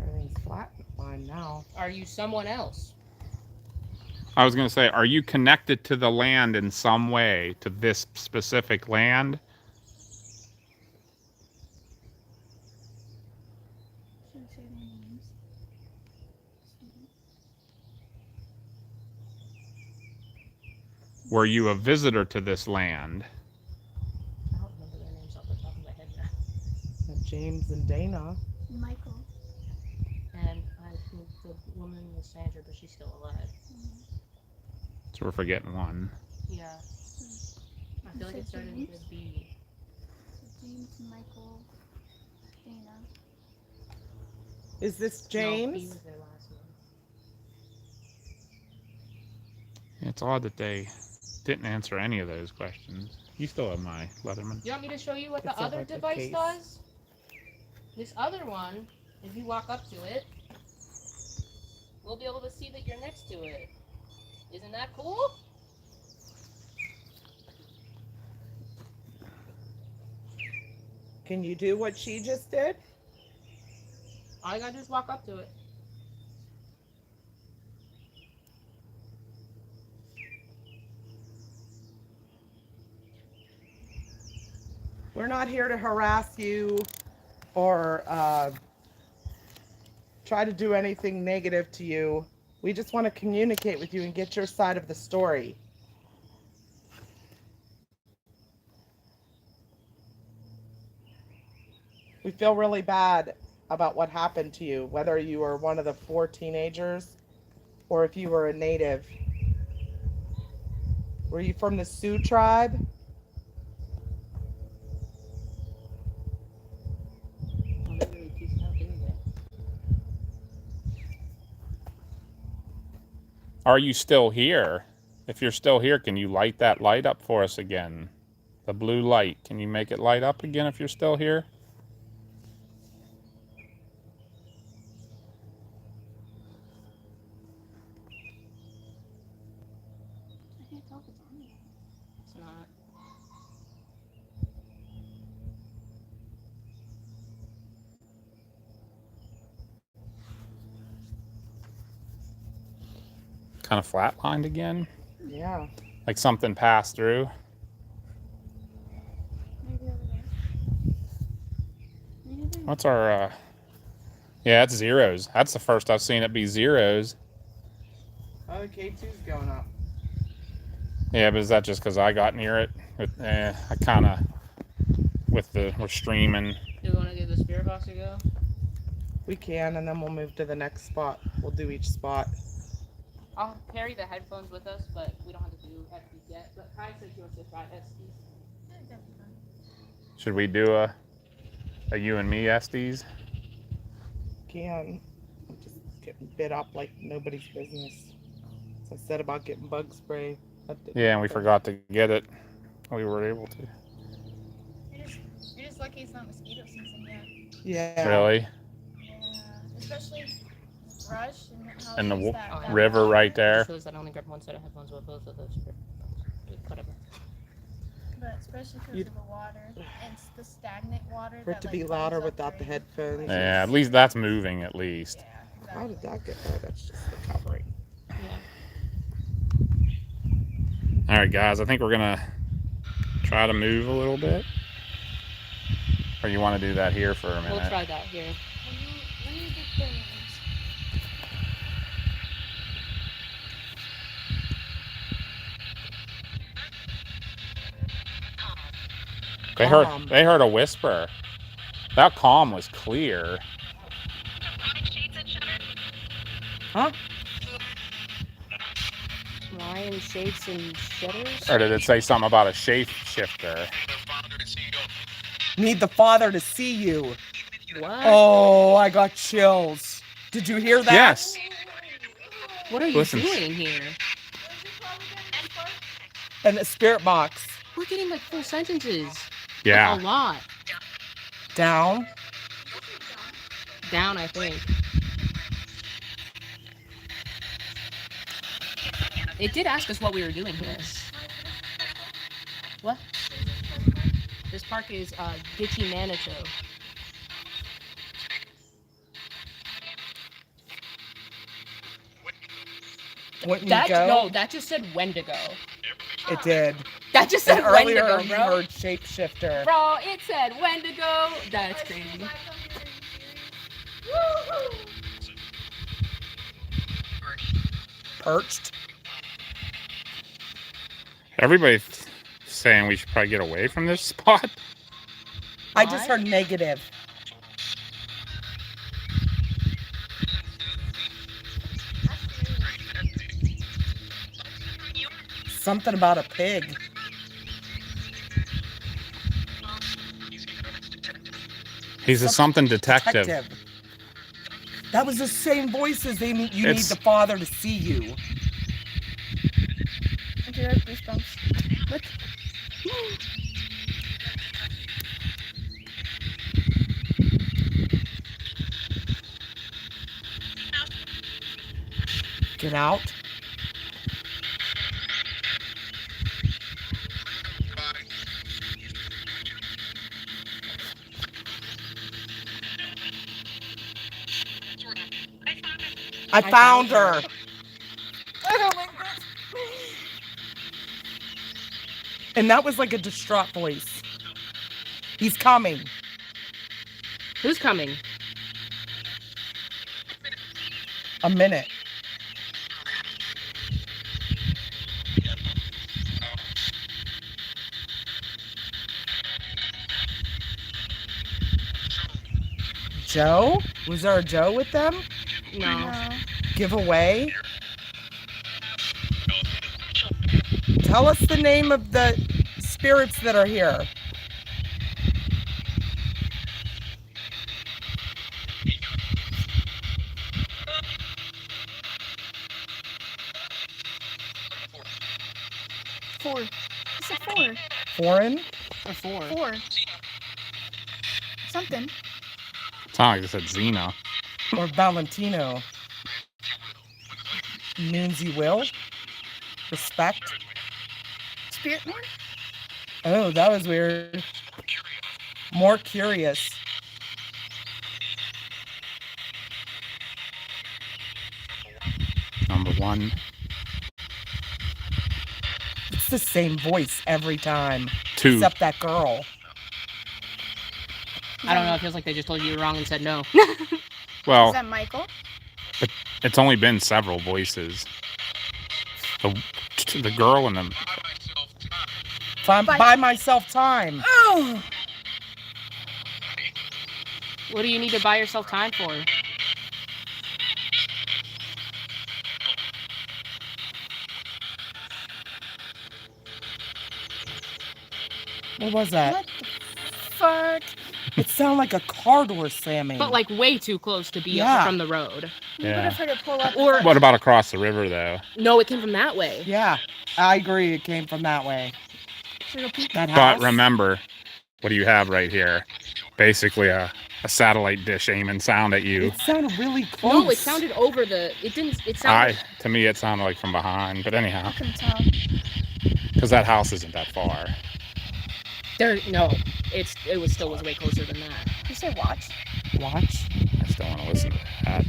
Everything's flat and fine now. Are you someone else? I was going to say, are you connected to the land in some way, to this specific land? Should I say their names? Were you a visitor to this land? I don't remember their names off the top of my head now. James and Dana. Michael. And I think the woman was Sandra, but she's still alive. So we're forgetting one. Yeah. I feel like it started with a B. James, Michael, Dana. Is this No, B James? was their last name. It's odd that they didn't answer any of those questions. You still have my Leatherman. You want me to show you what It's the a other record device case. does? This other one, if you walk up to it, we'll be able to see that you're next to it. Isn't that cool? Can you do what she just did? All you gotta do is walk up to it. We're not here to harass you or try to do anything negative to you. We just want to communicate with you and get your side of the story. We feel really bad about what happened to you, whether you were one of the 4 teenagers or if you were a native. Were you from the Sioux tribe? Oh, they're really pieced out, didn't they? Are you still here? If you're still here, can you light that light up for us again? The blue light. Can you make it light up again if you're still here? I can't tell if it's on yet. It's not. Kind of flatlined again? Yeah. Like something passed through? Maybe over there. Maybe there. What's our, yeah, it's zeros. That's the first I've seen it be zeros. Oh, K2's going up. Yeah, but is that just because I got near it? I kind of, we're streaming. Do we want to give the spirit box a go? We can, and then we'll move to the next spot. We'll do each spot. I'll carry the headphones with us, but we don't have to do SDs yet. But Kai said she wants to try SDs. That'd be fun. Should we do a you and me SDs? Can. I'm just getting bit up like nobody's business. As I said about getting bug spray. That didn't Yeah, and we happen. forgot to get it. We were able to. You're just lucky it's not mosquito season yet. Yeah. Really? Yeah. Especially brush and how And the there's that Oh, river water. right It there. shows that I only grabbed one set of headphones with both of those spirit boxes. Whatever. But especially because You'd- of the water. And it's the stagnant water. For it that, to like, be comes louder up without the drain. headphones. Yeah, at least that's moving at least. Yeah, How exactly. did that get there? That's just the covering. Yeah. All right, guys, I think we're going to try to move a little bit. Or you want to do that here for a minute? We'll try that here. Let me get the names. They heard a whisper. That calm was clear. Huh? Lion shapes and shutters. Or did it say something about a shapeshifter? Need the Father to see you. What? Oh, I got chills. Did you hear that? Yes. What are you Listen. doing here? And the spirit box. We're getting like full sentences. Yeah. Like, a lot. Down. Down, I think. It did ask us what we were doing here. What? This park is Gitchie, Manitou. Wouldn't you That go? no, that just said when to go. It did. That just And said when to earlier go, you bro. heard shapeshifter. Bro, it said when to go. That's crazy. Perched. Everybody's saying we should probably get away from this spot. I just Why? heard negative. Something about a pig. He's a something detective. That was the same voice as you need It's- the Father to see you. I do have goosebumps. Look. Get out. I found her. Oh my god. And that was like a distraught voice. He's coming. Who's coming? A minute. Joe? Was there a Joe with them? No. Giveaway? Tell us the name of the spirits that are here. Four. It's a four. Foreign? Or 4. Four. Something. Sound like I said Xena. Or Valentino? Means you will? Respect? Spirit one? Oh, that was weird. More curious. Number 1. It's the same voice every time. 2. Except that girl. I don't know. It feels like they just told you you were wrong and said no. Well, Is that Michael? it's only been several voices. The girl and the Buy myself time. Oh! What do you need to buy yourself time for? What was that? What the fuck? It sounded like a car door slamming. But like way too close to be Yeah. from the road. You Yeah. would have heard it pull up. Or- What about across the river though? No, it came from that way. Yeah, I agree. It came from that way. Should we go peek? That house. But remember, what do you have right here? Basically a satellite dish aiming sound at you. It sounded really close. No, it sounded over the. It didn't. It sounded. To me it sounded like from behind, but anyhow, I couldn't tell. because that house isn't that far. No, it was still way closer than that. You say watch. Watch. I still want to listen to that.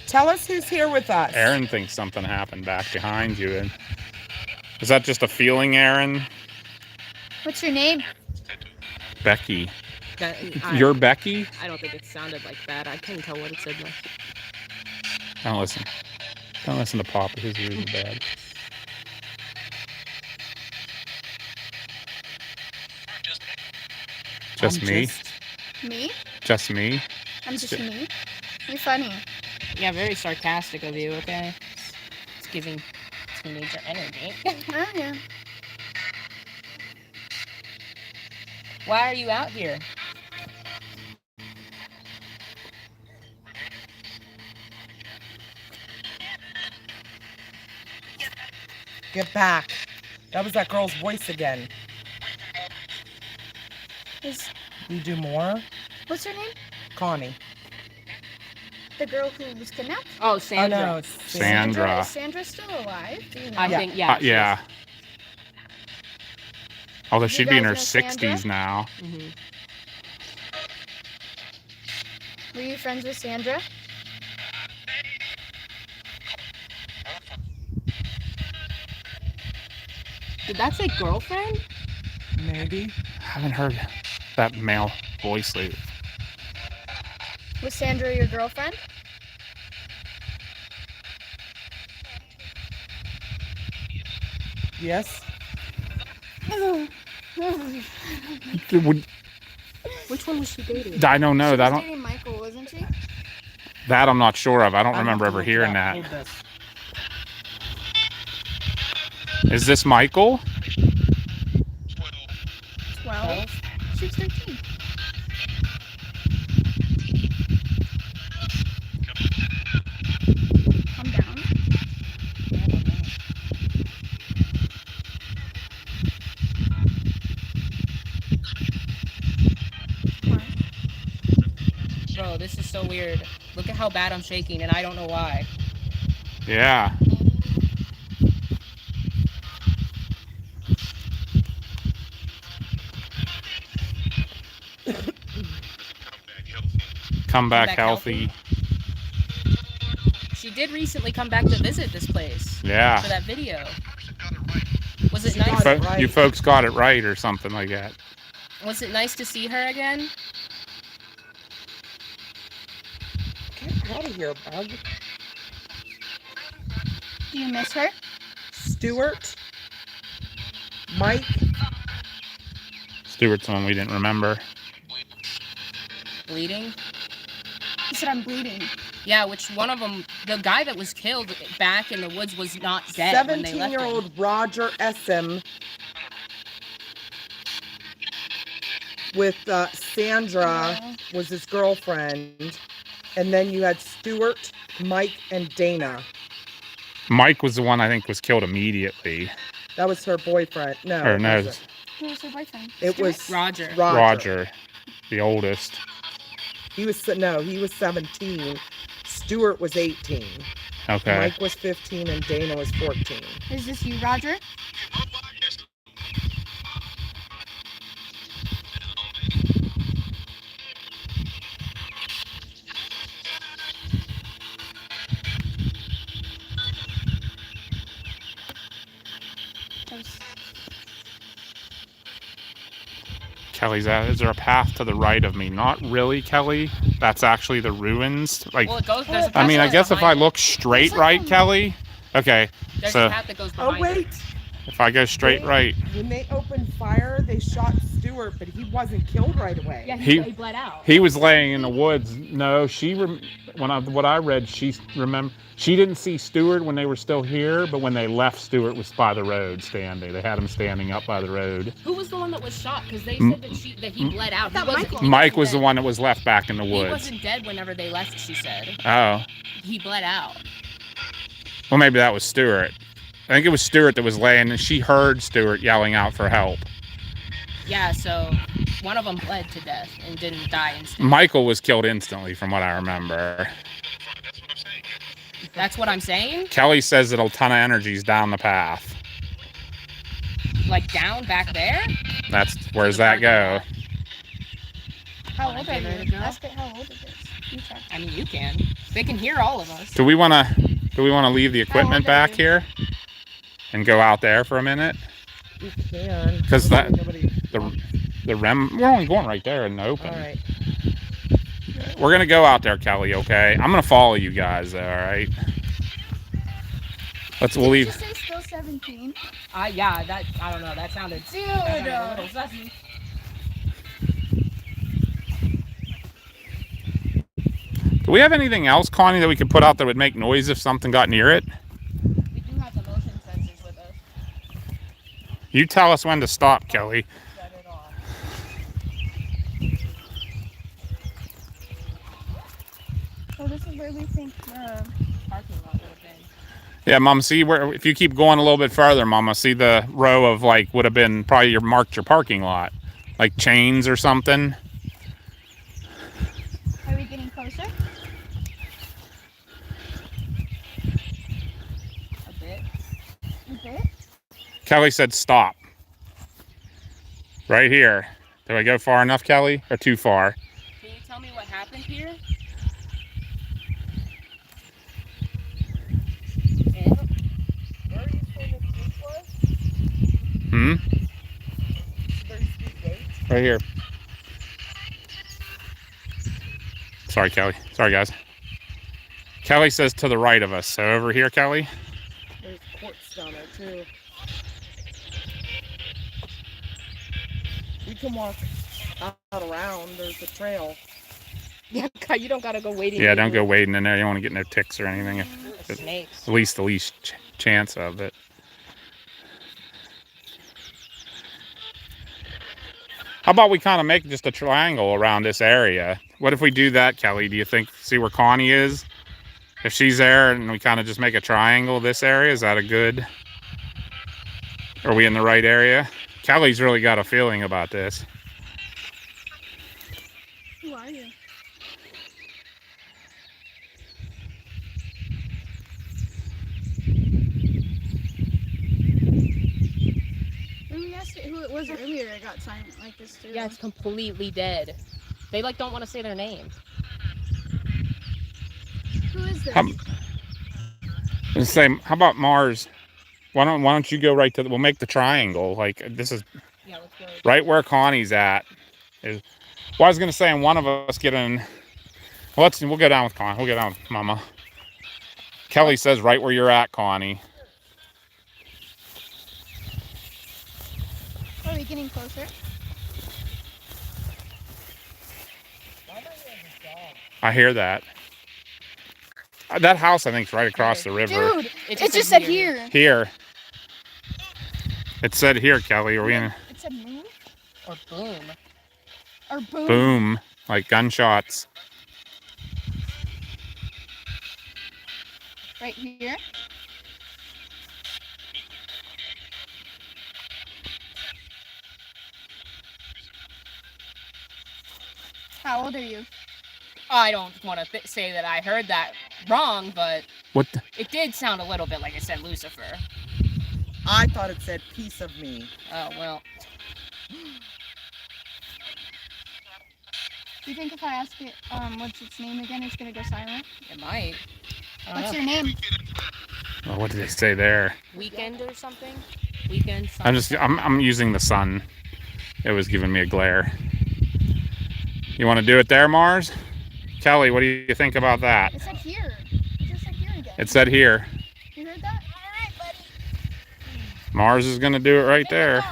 Tell us who's here with us. Aaron thinks something happened back behind you. And is that just a feeling, Aaron? What's your name? Becky. That, You're Becky? I don't think it sounded like that. I couldn't tell what it said. Don't listen. Don't listen to Papa. His ears are bad. Just I'm me? Me? Just me? I'm just me. You're funny. Yeah, very sarcastic of you. Okay. It's giving teenager energy. Oh yeah. Why are you out here? Get back. That was that girl's voice again. You do more? What's her name? Connie. The girl who was kidnapped? Oh, Oh Sandra. no, it's Sandra. Is Sandra still alive? Do you know? I Yeah. think yeah. Yeah. Although You she'd be in her guys know 60s Sandra? now. Mhm. Were you friends with Sandra? Did that say girlfriend? maybe. I haven't heard that male voice lately. Was Sandra your girlfriend? Yes. Would- Which one was she dating? I don't know. She That was don't, dating Michael, wasn't she? That I'm not sure of. I don't I have remember to ever look it hearing up. that. Hold this. Is this Michael? 12. She's 13. Calm down. Bro, this is so weird. Look at how bad I'm shaking, and I don't know why. Yeah. Come back healthy. She did recently come back to visit this place. Yeah. For that video. Was it She got nice? it right. You folks got it right or something like that. Was it nice to see her again? Get out of here, bug. Do you miss her? Stuart, Mike, Stuart's one we didn't remember. Bleeding? He said I'm bleeding. Yeah, which one of them? The guy that was killed back in the woods was not dead when they left him. 17-year-old Roger SM with Sandra was his girlfriend. And then you had Stuart, Mike, and Dana. Mike was the one I think was killed immediately. That was her boyfriend. No, Or it no, wasn't. Who was her boyfriend? It Stuart? was Roger. Roger, the oldest. He was 17. Stuart was 18. Okay. Mike was 15 and Dana was 14. Is this you, Roger? Kelly's at. Is there a path to the right of me? Not really, Kelly. That's actually the ruins. Like, Well, it goes. There's a I mean, I path guess if I behind it. look straight right, Kelly. Okay. There's So a path that goes Oh, behind wait. it. if I go straight right, When they opened fire, they shot Stuart, but he wasn't killed right away. Yeah, He- he bled out. he was laying in the woods. No, what I read, she didn't see Stuart when they were still here, but when they left, Stuart was by the road standing. They had him standing up by the road. Who was the one that was shot? Because they said that he bled out. thought Mike was the dead. one that was left back in the He woods. wasn't dead whenever they left. She said Oh, he bled out. well, maybe that was Stuart. I think it was Stuart that was laying, and she heard Stuart yelling out for help. Yeah, so one of them bled to death and didn't die instantly. Michael was killed instantly, from what I remember. That's what I'm saying. Kelly says that a ton of energy's down the path. Like down back there. Where's that go? How Wanna old are give it a you? go? Ask it how old it is. You check. I mean, you can. They can hear all of us. Do we want to leave the equipment How old are back you? here and go out there for a minute? You can. 'Cause that- Nobody- The we're only going right there in the open. All right. We're gonna go out there, Kelly. Okay, I'm gonna follow you guys. All right. We'll Did you leave. just say still 17? Yeah, that I don't know. That sounded. Dude. a little sussy. Do we have anything else, Connie, that we could put out that would make noise if something got near it? We do have the motion sensors with us. You tell us when to stop, Kelly. Shut it off. So this is where we think the Parking lot would have been. Yeah, Mom. See where if you keep going a little bit further, Mama. See the row of like would have been probably marked your parking lot, like chains or something. Are we getting closer? A bit. A bit? Kelly said stop. Right here. Did I go far enough, Kelly, or too far? Can you tell me what happened here? Where are you saying the gate was? Hmm. Where's the gate? Right here. Sorry, Kelly. Sorry, guys. Kelly says to the right of us. So over here, Kelly. There's courts down there too. We can walk out around. There's a trail. Yeah, you don't gotta go wading. Yeah, don't go wading in there. You don't want to get no ticks or anything. Snakes. At least the least chance of it. How about we kind of make just a triangle around this area? What if we do that, Kelly? Do you think, see where Connie is? If she's there and we kind of just make a triangle this area, is that a good? Are we in the right area? Kelly's really got a feeling about this. Who are you? When we asked it who it was earlier, it got silent like this too. Yeah, it's completely dead. They like don't want to say their name. Who is this? How about Mars? Why don't you go right to we'll make the triangle. Like this is Yeah, let's go. right where Connie's at. Well, I was gonna say, and one of us get in. Well, we'll go down with Connie. We'll go down with Mama. Kelly says right where you're at, Connie. Are we getting closer? I hear that. That house, I think, is right across the river. Dude, it just said here. Here. It said here, Kelly. Are we in? It said move Or boom. or boom. Boom, like gunshots. Right here. How old are you? I don't want to say that I heard that wrong, but What? it did sound a little bit like it said Lucifer. I thought it said piece of me. Oh, well. Do you think if I ask it, what's its name again, it's gonna go silent? It might. What's your name? Oh, what did they say there? Weekend or something? Weekend something. I'm using the sun. It was giving me a glare. You want to do it there, Mars? Kelly, what do you think about that? It said here. It just said here again. It said here. You heard that? All right, buddy. Mars is going to do it right there.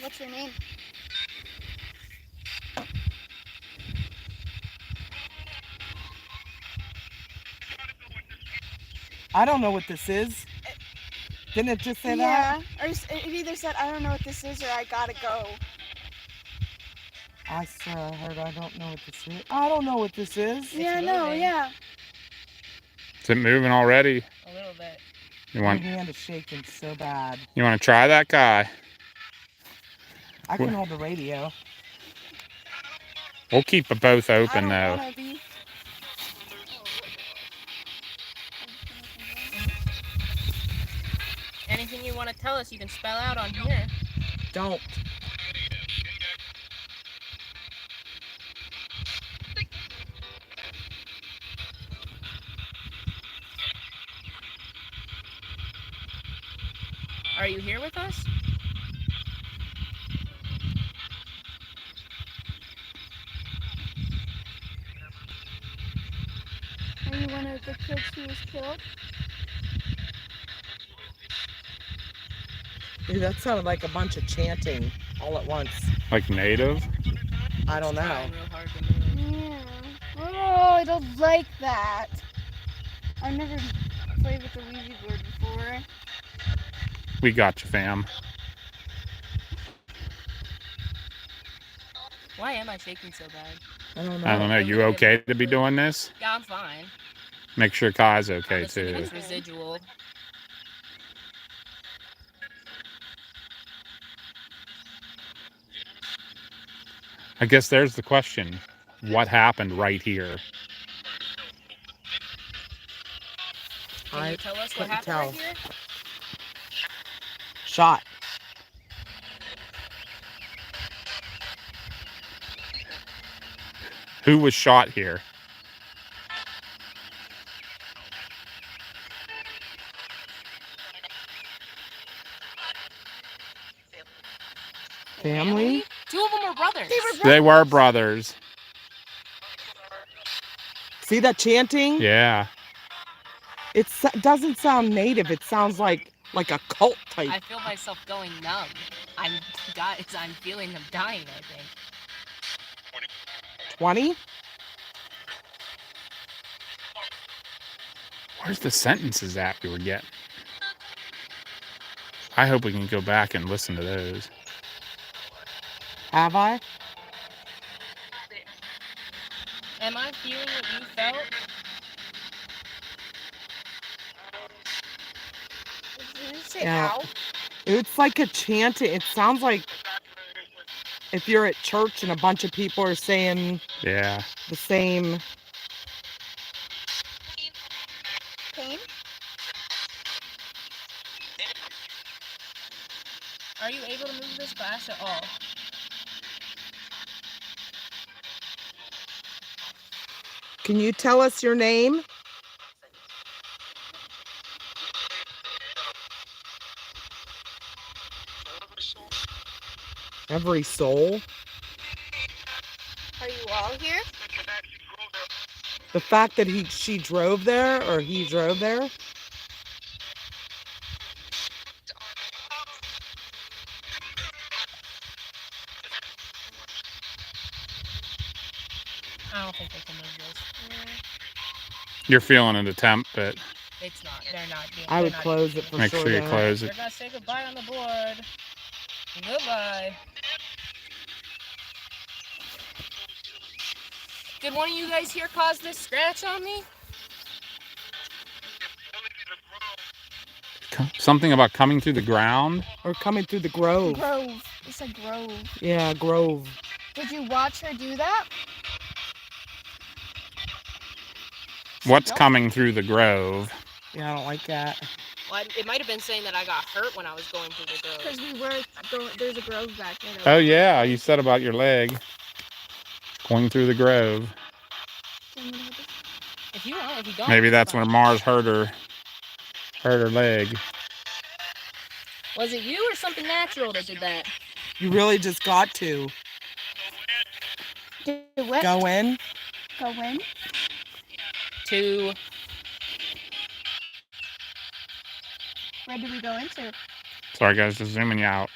What's your name? I don't know what this is. Didn't it just say that? Yeah. Or it either said, I don't know what this is, or I gotta go. I swear I heard I don't know what this is. I don't know what this is. Yeah, no, moving. yeah. Is it moving already? A little bit. You My want hand is shaking so bad. to try that guy? I can hold the radio. We'll keep it both open I though. don't wanna be. Anything you want to tell us, you can spell out on here. Don't. Are you here with us? Are you one of the kids who was killed? Dude, that sounded like a bunch of chanting all at once. Like native? I don't know. Trying real hard to move. Yeah. Oh, I don't like that. I've never played with the Ouija board before. We got you, fam. Why am I shaking so bad? I don't know. I don't know. You okay to be doing this? Yeah, I'm fine. Make sure Kai's okay I'm assuming too. it's residual. I guess there's the question. What happened right here? Can you tell us what couldn't happened tell. right here? Shot. Who was shot here? Family? Two of them were brothers. They were brothers. See that chanting? Yeah. Doesn't sound native. It sounds like a cult type. I feel myself going numb. I'm feeling them dying, I think. 20? Where's the sentences at we were getting? I hope we can go back and listen to those. Have I? Am I feeling what you felt? Did you say Yeah. ow? It's like a chanting. It sounds like if you're at church and a bunch of people are saying Yeah. the same. Pain? Are you able to move this glass at all? Can you tell us your name? Every soul. Are you all here? The fact that she drove there or he drove there. I don't think they can move this. You're feeling an attempt, but It's not. They're not doing. I would they're not close doing it for make sure. sure you then. close They're it. gonna say goodbye on the board. Goodbye. Did one of you guys here cause this scratch on me? Something about coming through the ground. Or coming through the grove. Grove. It's a grove. Yeah, grove. Did you watch her do that? What's Don't. coming through the grove? Yeah, I don't like that. Well, it might have been saying that I got hurt when I was going through the grove. Because we were going. There's a grove back there. Oh yeah, you said about your leg going through the grove. If you want, if you don't. Maybe that's where Mars hurt her leg. Was it you or something natural that did that? You really just got to Do what? go in. Go in? To. Where did we go into? Sorry guys, just zooming you out.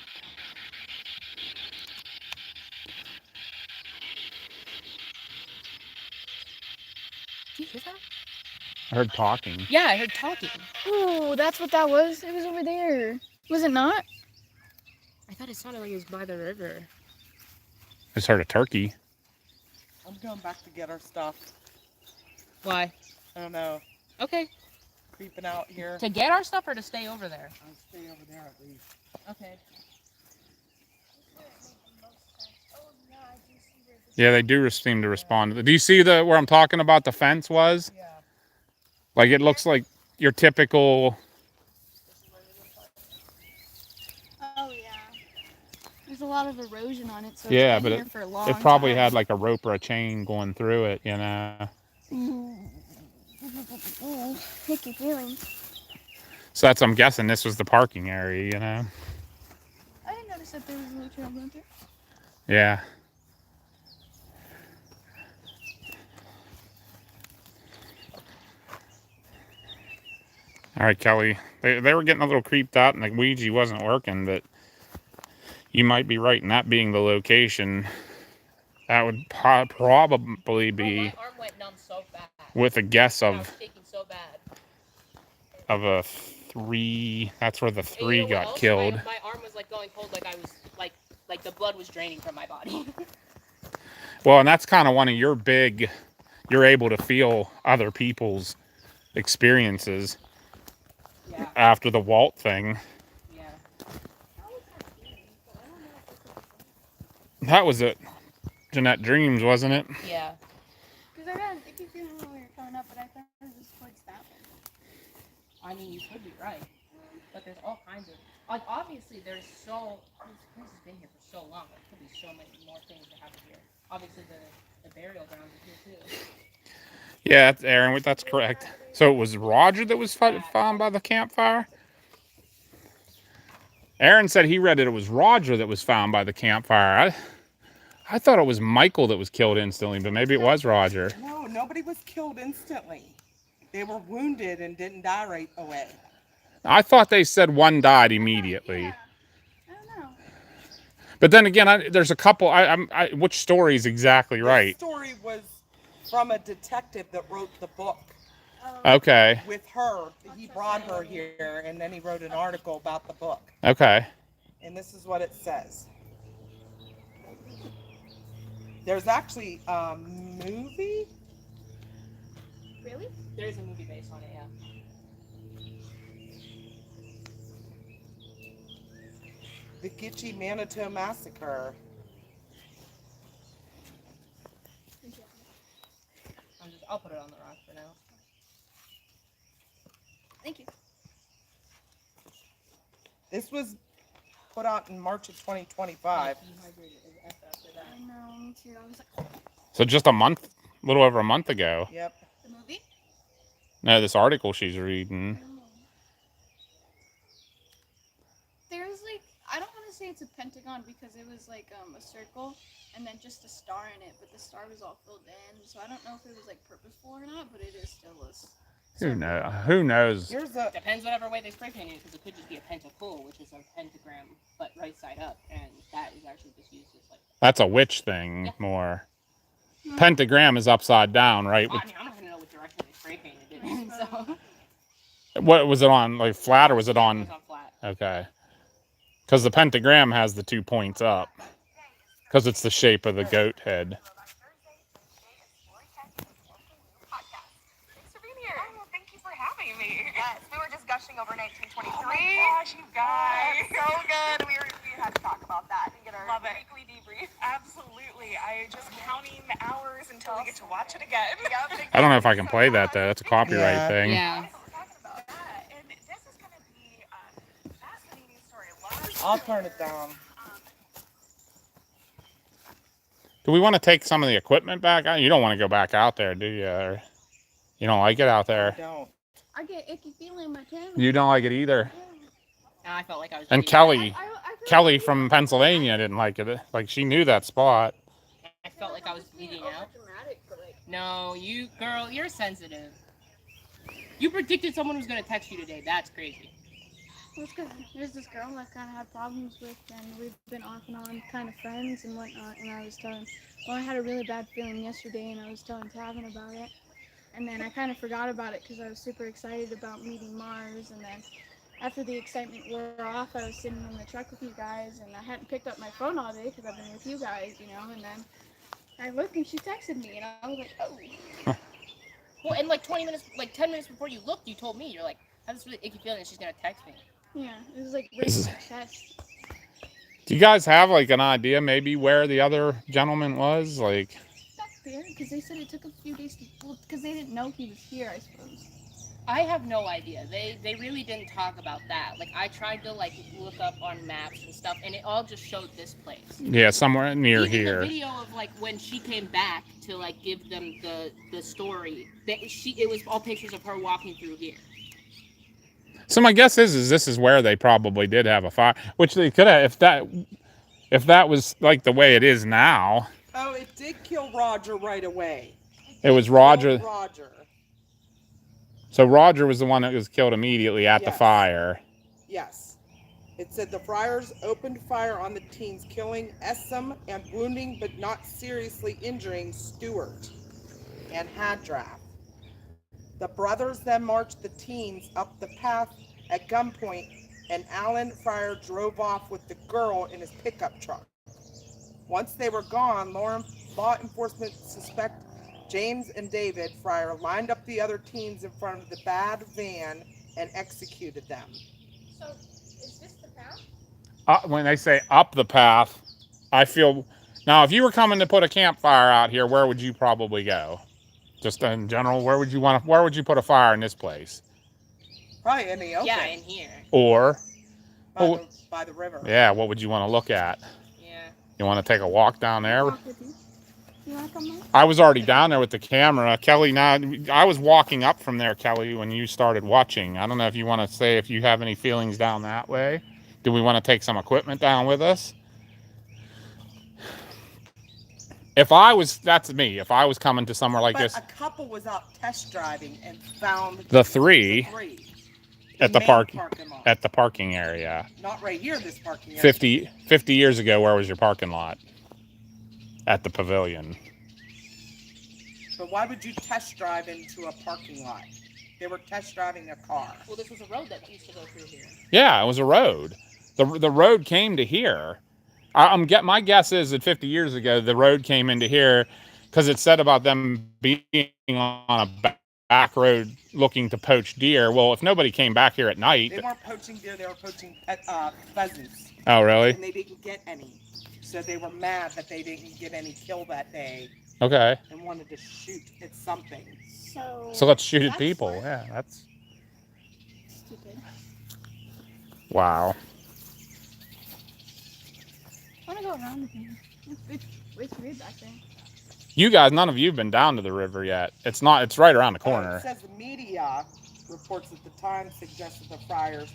Did you hear that? I heard talking. Yeah, I heard talking. Ooh, that's what that was. It was over there. Was it not? I thought it sounded like it was by the river. I just heard a turkey. I'm going back to get our stuff. Why? I don't know. Okay. Creeping out here. To get our stuff or to stay over there? I'll stay over there at least. Okay. Yeah, they do seem to respond. Do you see where I'm talking about the fence was? Yeah. Like it looks like your typical. Oh yeah. There's a lot of erosion on it, so Yeah, it's but been here for a long It probably time. had like a rope or a chain going through it, you know. Icky feelings. So I'm guessing this was the parking area, you know. I didn't notice that there was a little trail going through. Yeah. All right, Kelly. They were getting a little creeped out, and the Ouija wasn't working, but you might be right in that being the location. That would probably be My arm went numb so bad. with a guess I was of shaking so bad. a 3. That's where the And 3 you know what got else? killed. My arm was like going cold, like I was like the blood was draining from my body. Well, and that's kind of one of your big. You're able to feel other people's experiences Yeah. after the Walt thing. Yeah. That was it. Jeanette Dreams, wasn't it? Yeah. Because I got an icky feeling when we were coming up, but I thought it was towards that one. I mean, you could be right, but there's all kinds of like obviously there's so this place has been here for so long. There could be so many more things that happen here. Obviously the burial grounds are here too. Yeah, that's Aaron. That's correct. So it was Roger that was found by the campfire? Aaron said he read it was Roger that was found by the campfire. I thought it was Michael that was killed instantly, but maybe it was Roger. No, nobody was killed instantly. They were wounded and didn't die right away. I thought they said one died immediately. Yeah. I don't know. But then again, there's a couple. Which story is exactly right? This story was from a detective that wrote the book Okay. with her. He brought her here, and then he wrote an article about the book. Okay. And this is what it says. There's actually a movie. Really? There's a movie based on it, yeah. The Gitchie Manitou Massacre. I'll put it on the rock for now. Thank you. This was put out in March of 2025. I know, me too. I was like, So just a little over a month ago. Yep. the movie? No, this article she's reading. There's like, I don't want to say it's a pentagon because it was like a circle and then just a star in it, but the star was all filled in, so I don't know if it was like purposeful or not, but it is still a Who knows? Who knows? Here's a. Depends whatever way they spray paint it, because it could just be a pentacle, which is a pentagram, but right side up, and that is actually just used as like. That's a witch thing Yeah. More. Pentagram is upside down, right? Well, I mean, I'm not gonna know what direction they spray painted it in, so. What was it on? Like flat, or was it It on? was on flat. Okay. Because the pentagram has the 2 points up. Because it's the shape of the goat head. Thanks for being here. Oh, thank you for having me. Yes, we were just gushing over 1923. Oh my gosh, you guys. So good. We had to talk about that and get our weekly debrief. Absolutely. I just counting the hours until we get to watch it again. Yep. I don't know if I can play that though. That's a copyright Yeah. thing. Yeah. Talking about that, and this is going to be a fascinating story. I'll turn it down. Do we want to take some of the equipment back? You don't want to go back out there, do you? Or you don't like it out I there? don't. I get icky feeling in my tail. You don't like it either. And I felt like I was. And being- Kelly, I feel Kelly like from Pennsylvania didn't like it. Like she knew that spot. I felt like I was bleeding out. Dramatic, but like, No, you girl, you're sensitive. You predicted someone was gonna text you today. That's crazy. well, it's 'cause there's this girl I've kind of had problems with, and we've been off and on kind of friends and whatnot. And I was telling, well, I had a really bad feeling yesterday, and I was telling Tavin about it. And then I kind of forgot about it because I was super excited about meeting Mars. And then after the excitement wore off, I was sitting in the truck with you guys, and I hadn't picked up my phone all day because I've been with you guys, you know. And then I looked, and she texted me, and I was like, oh. Well, and like 20 minutes, like 10 minutes before you looked, you told me you're like, I have this really icky feeling that she's gonna text me. Yeah, it was like right in my chest. Do you guys have like an idea maybe where the other gentleman was? Like, Back there, because they said it took a few days to, well, because they didn't know he was here, I suppose. I have no idea. They really didn't talk about that. Like I tried to like look up on maps and stuff, and it all just showed this place. yeah, somewhere near Even here. the video of like when she came back to like give them the story, it was all pictures of her walking through here. So my guess is this is where they probably did have a fire, which they could have if that was like the way it is now. Oh, it did kill Roger right away. It was Roger. Killed Roger. So Roger was the one that was killed immediately at the Yes. fire. Yes. It said the friars opened fire on the teens, killing Essam and wounding but not seriously injuring Stewart and Hadrath. The brothers then marched the teens up the path at gunpoint, and Alan Fryer drove off with the girl in his pickup truck. Once they were gone, law enforcement suspect James and David Fryer lined up the other teens in front of the bad van and executed them. So, is this the path? When they say up the path, I feel now if you were coming to put a campfire out here, where would you probably go? Just in general, where would you put a fire in this place? Probably in the open. Yeah, in here. Or by the river. yeah, what would you want to look at? Yeah. You want to take a walk down there? Walk with you. You want to come on? I was already down there with the camera. Kelly, I was walking up from there, Kelly, when you started watching. I don't know if you want to say if you have any feelings down that way. Do we want to take some equipment down with us? That's me. If I was coming to somewhere like But this, a couple was out test driving and found the three. At the main parking lot. at the parking area. Not right here, this parking area. 50 years ago, where was your parking lot? At the pavilion. But why would you test drive into a parking lot? They were test driving a car. Well, this was a road that used to go through here. Yeah, it was a road. The road came to here. My guess is that 50 years ago, the road came into here because it said about them being on a back road looking to poach deer. Well, if nobody came back here at night. They weren't poaching deer, they were poaching pheasants. Oh, really? And they didn't get any. So they were mad that they didn't get any kill that day. Okay. And wanted to shoot at something. So let's shoot at people. Smart. Yeah, that's. Stupid. Wow. I want to go around again. It's weird back there. You guys, none of you have been down to the river yet. It's right around the corner. It says the media reports at the time suggested the friars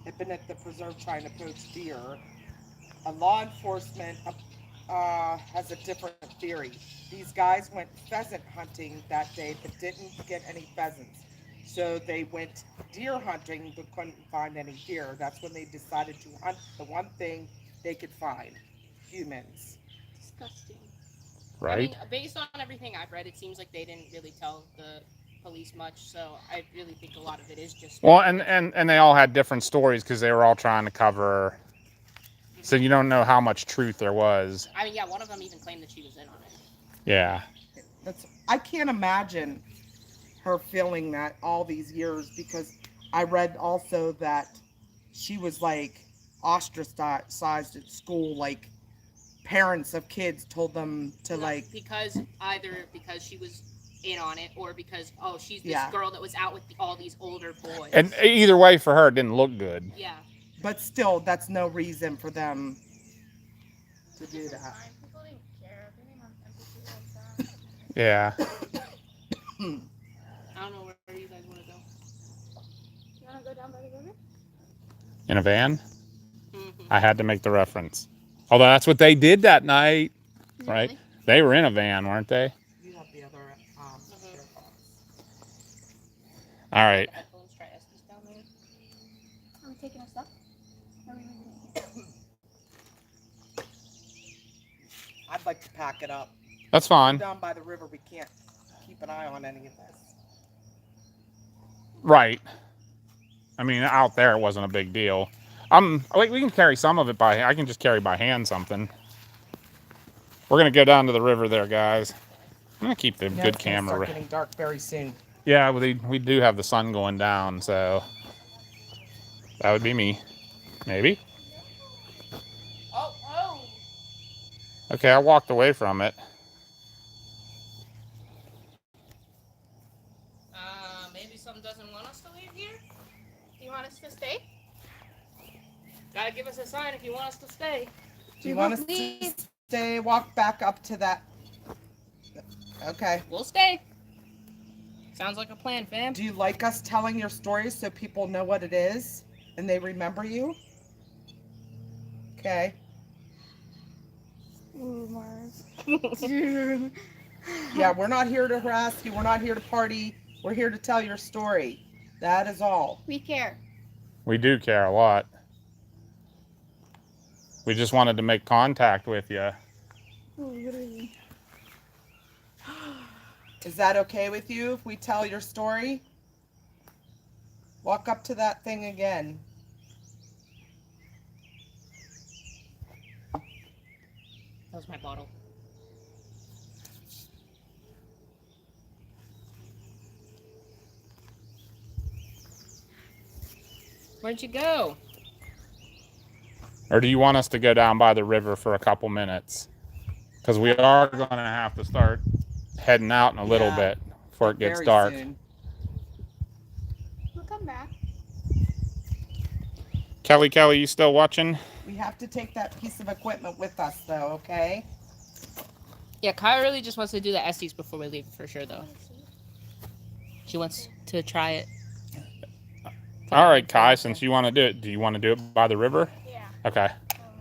had been at the preserve trying to poach deer. Law enforcement has a different theory. These guys went pheasant hunting that day but didn't get any pheasants. So they went deer hunting but couldn't find any deer. That's when they decided to hunt the one thing they could find: humans. Disgusting. Right? I mean, based on everything I've read, it seems like they didn't really tell the police much. So I really think a lot of it is just. Well, and they all had different stories because they were all trying to cover. So you don't know how much truth there was. I mean, yeah, one of them even claimed that she was in on it. Yeah. I can't imagine her feeling that all these years, because I read also that she was like ostracized at school. Like parents of kids told them to because she was in on it, or because she's this Yeah. girl that was out with all these older boys. And either way, for her, it didn't look good. Yeah. But still, that's no reason for them to do that. People didn't care. They didn't have empathy like that. Yeah. I don't know where you guys want to go. You want to go down by the river? In a van? Mm-hmm. I had to make the reference. Although that's what they did that night, right? Really? They were in a van, weren't they? You have the other earphones. All right. Headphones, try Estes down there. Are we taking us up? Or are we leaving it here? I'd like to pack it up. That's fine. Down by the river, we can't keep an eye on any of this. Right. I mean, out there it wasn't a big deal. We can carry some of it I can just carry by hand something. We're gonna go down to the river there, guys. I'm gonna keep the good It's gonna camera. start getting dark very soon. Yeah, well, we do have the sun going down, so that would be me, maybe. Oh. Okay, I walked away from it. Maybe something doesn't want us to leave here. Do you want us to stay? Gotta give us a sign if you want us to stay. Do you want us to stay? Walk back up to that. Okay. We'll stay. Sounds like a plan, fam. Do you like us telling your stories so people know what it is and they remember you? Okay. Ooh, Mars. Yeah, we're not here to harass you. We're not here to party. We're here to tell your story. That is all. We care. We do care a lot. We just wanted to make contact with you. Ooh, literally. Is that okay with you if we tell your story? Walk up to that thing again. That was my bottle. Where'd you go? Or do you want us to go down by the river for a couple minutes? Because we are going to have to start heading out in a little bit before it gets Very dark. soon. We'll come back. Kelly, you still watching? We have to take that piece of equipment with us, though, okay? Yeah, Kai really just wants to do the Estes before we leave, for sure, though. She wants to try it. All right, Kai, since you want to do it, do you want to do it by the river? Yeah. Okay,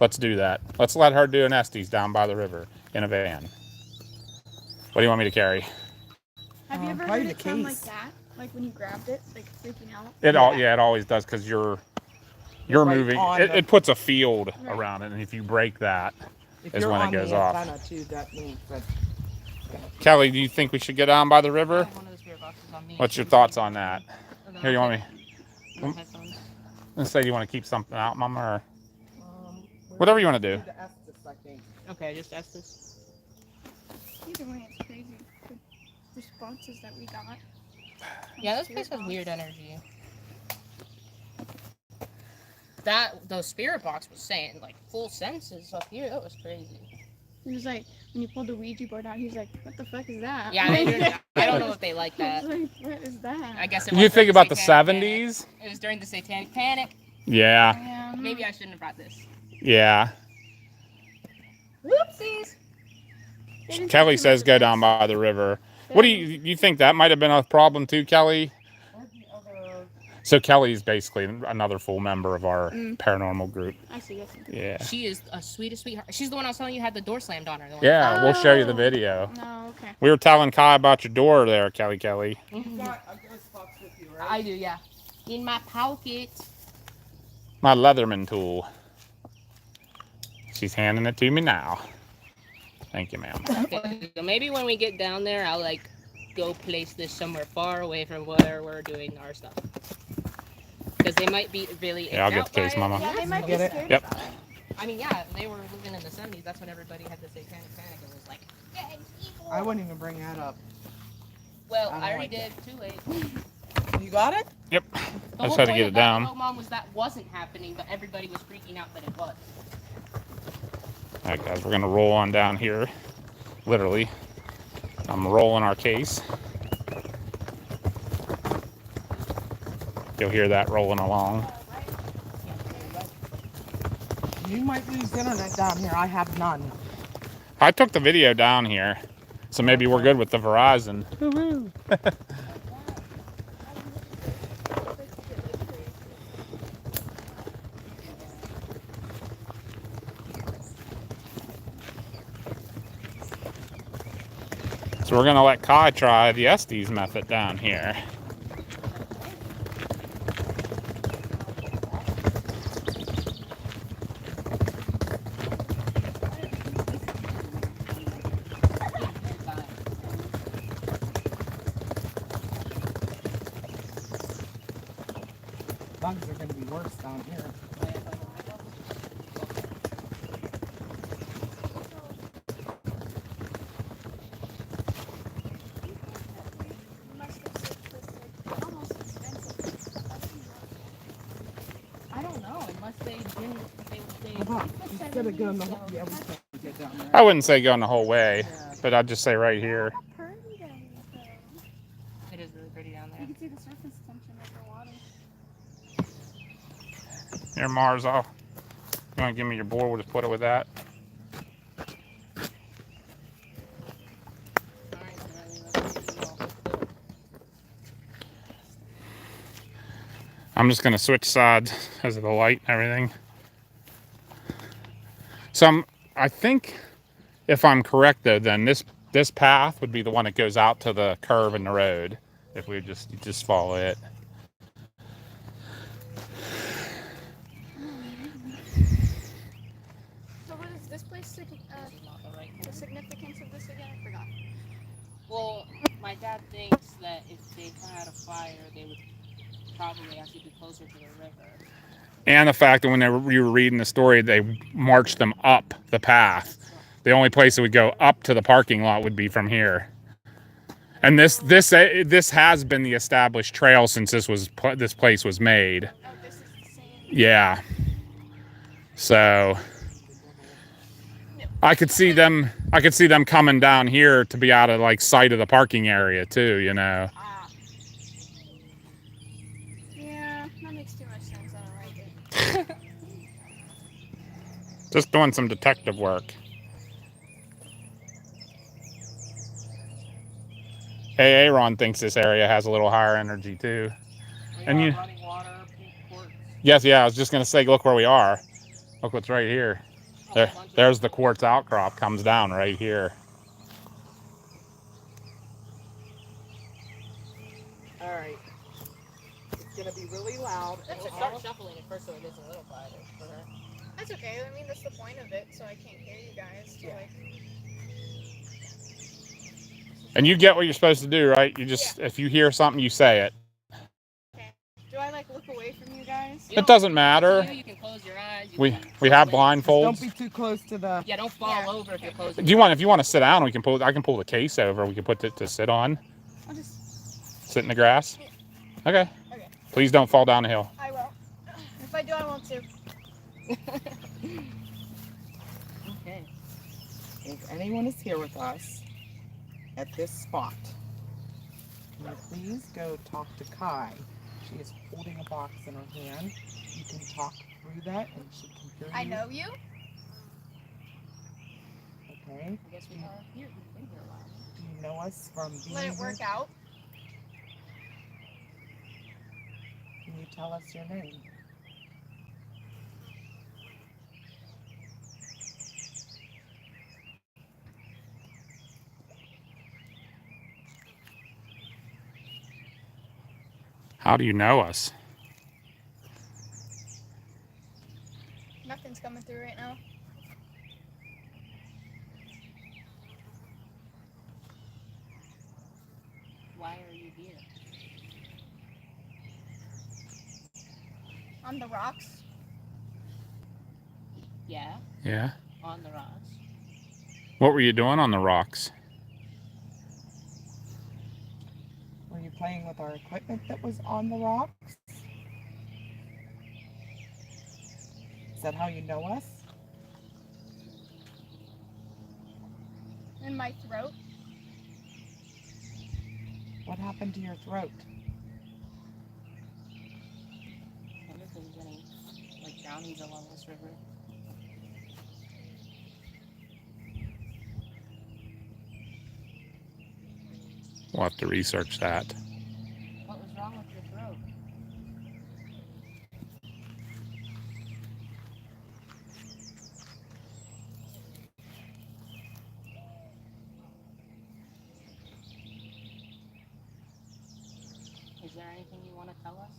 let's do that. Let's let her do an Estes down by the river in a van. What do you want me to carry? Have you ever probably heard the it sound like case. that? Like when you grabbed it, like freaking out. It always does because you're Right moving. on It, the- it puts a field Right. around it, and if you break that, If is you're when it on goes the off. antenna too, that means that. Kelly, do you think we should go down by the I river? have one of the spirit boxes on me. What's your thoughts on that? And then Here, you I'll want me? take my headphones. Let's say you want to keep something out, Mama, or We're whatever you gonna want to do. the Estes, I think. Okay, just ask this. Either way, it's crazy. The responses that we got. Yeah, this place has weird energy. Those spirit box was saying like full senses up here. That was crazy. He was like, when you pulled the Ouija board out, he's like, what the fuck is that? Yeah, I don't know if they like that. I was like, what is that? I guess it You was think during about the Satanic Panic. 70s? It was during the Satanic Panic. Yeah, Yeah, Maybe I shouldn't have brought this. yeah. Whoopsies. Kelly says go down by the river. What do you think that might have been a problem too, Kelly? So Kelly's basically another full member of our paranormal group. I see. Yeah. She is a sweetest sweetheart. She's the one I was telling you had the door slammed on her. The one Yeah, we'll show you the video. No, okay. We were telling Kai about your door there, Kelly. You've got a ghost box with you, right? I do, yeah. In my pocket. My Leatherman tool. She's handing it to me now. Thank you, ma'am. Okay, so maybe when we get down there, I'll like go place this somewhere far away from where we're doing our stuff. Because they might be really. Yeah, I'll get out the case, by it. Mama. Yeah, they might be Get it? scared Yep. about it. I mean, yeah, they were living in the 70s. That's when everybody had the Satanic Panic. It was like, I wouldn't even bring that up. well, I don't I already like did. Too late. You got it? Yep. The I whole just had to point get of it that down. remote, Mom, was that wasn't happening, but everybody was freaking out that it was. All right, guys, we're gonna roll on down here. Literally, I'm rolling our case. You'll hear that rolling along. You might lose internet down here. I have none. I took the video down here, so maybe we're good with the Verizon. So we're gonna let Kai try the Estes method down here. Bugs are going to be worse down here. I don't know, unless they didn't. Instead of going the whole, yeah, we can't get down there. I wouldn't say going the whole way, Yeah. but I'd just say right here. It is really pretty down there. You can see the surface tension of the water. Here, Mars, you want to give me your board? We'll just put it with that. I'm just going to switch sides because of the light and everything. So I think, if I'm correct though, then this path would be the one that goes out to the curve in the road. If we just follow it. So what is this place? The significance of this again? I forgot. Well, my dad thinks that if they had a fire, they would probably actually be closer to the river. And the fact that when you were reading the story, they marched them up the path. The only place that would go up to the parking lot would be from here. And this has been the established trail since this place was made. Oh, this is the same. Yeah. So I could see them coming down here to be out of like sight of the parking area too, you know. Ah. Yeah, that makes too much sense. I don't like it. Just doing some detective work. Hey, Aaron thinks this area has a little higher energy too. And you, running water, quartz. yes, yeah, I was just gonna say, look where we are. Look what's right here. There's the quartz outcrop comes down right here. All right. It's gonna be really loud. That's We'll okay. start shuffling it first so it is a little quieter for her. That's okay. I mean, that's the point of it, so I can't hear you guys. To, Yeah. like, And you get what you're supposed to do, right? You just, if you hear something, you say it. okay. Do I like look away from you guys? It doesn't matter. You can close your eyes. We have Just don't blindfolds. be too close to the. Yeah, don't fall over if you're closing. If you want to sit down, we can pull. I can pull the case over. We can put it to sit on. I'll just. Sit in the grass. Okay. Okay. Please don't fall down the hill. I will. If I do, I won't to. Okay. If anyone is here with us at this spot, can you please go talk to Kai? She is holding a box in her hand. You can talk through that and she can hear you. I know you. Okay. I guess we are here. We've been here a while. Do you know us from being Let it here? work out. Can you tell us your name? How do you know us? Nothing's coming through right now. Why are you here? On the rocks. Yeah, Yeah. on the rocks. What were you doing on the rocks? Were you playing with our equipment that was on the rocks? Is that how you know us? In my throat. What happened to your throat? I wonder if there's any like brownies along this river. We'll have to research that. What was wrong with your throat? Is there anything you want to tell us?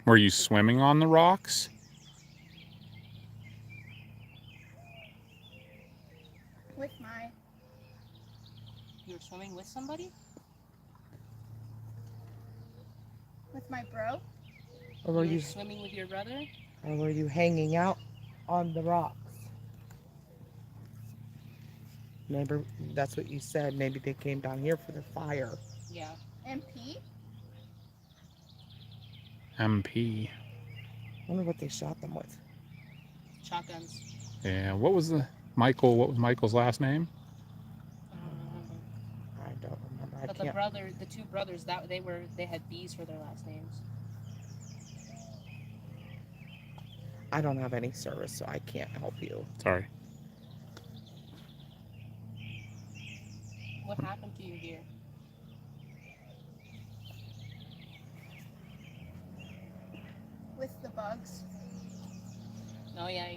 Were you swimming on the rocks? With my. You were swimming with somebody? With my bro. Or were You you, were swimming with your brother? or were you hanging out on the rocks? Maybe that's what you said. Maybe they came down here for the fire. Yeah. MP. MP. I wonder what they shot them with. Shotguns. Yeah. What was Michael's last name? I don't remember. I don't remember. I But can't. the two brothers, they had B's for their last names. I don't have any service, so I can't help you. Sorry. What happened to you here? With the bugs. Oh yeah,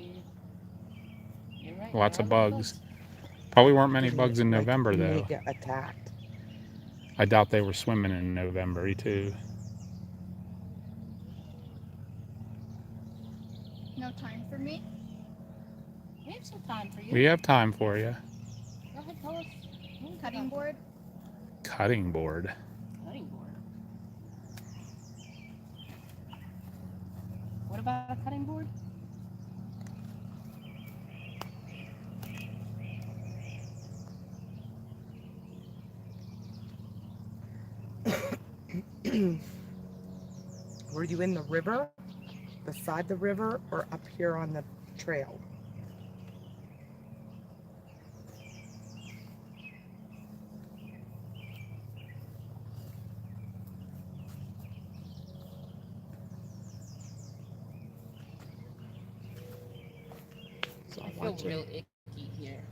you're right. Lots there of are bugs. Probably weren't many Didn't bugs in like, November you may though. get attacked. I doubt they were swimming in November too. No time for me. We have some time for you. We have time for you. Go ahead, tell us. Cutting board. Cutting board. Cutting board. What about a cutting board? Were you in the river, beside the river, or up here on the trail? So I feel want you- real icky here.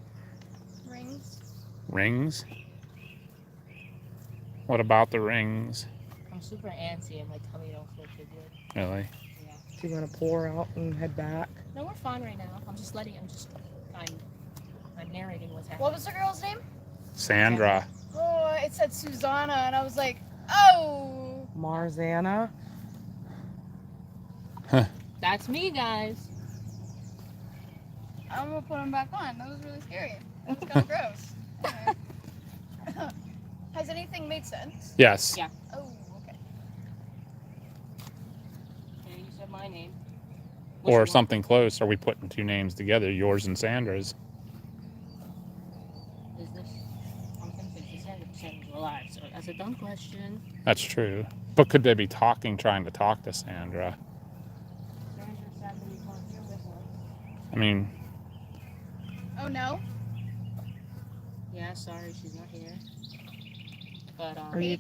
Rings. Rings? What about the rings? I'm super antsy and my tummy don't feel too good. Really? Yeah. Do you want to pour out and head back? No, we're fine right now. I'm just trying I'm narrating what's happening. What was the girl's name? Sandra. Oh, it said Susanna, and I was like, oh. Marzana. That's me, guys. I'm gonna put them back on. That was really scary. That was kind of gross. Anyway. Has anything made sense? Yes. Yeah. Oh, okay. Okay, you said my name. Or Which one? something close. Are we putting two names together, yours and Sandra's? Is this? I'm gonna say Sandra's alive, so that's a dumb question. That's true. But could they be trying to talk to Sandra? Sandra sadly is not here with us. I mean, Oh no. Yeah, sorry, she's not here. But Are you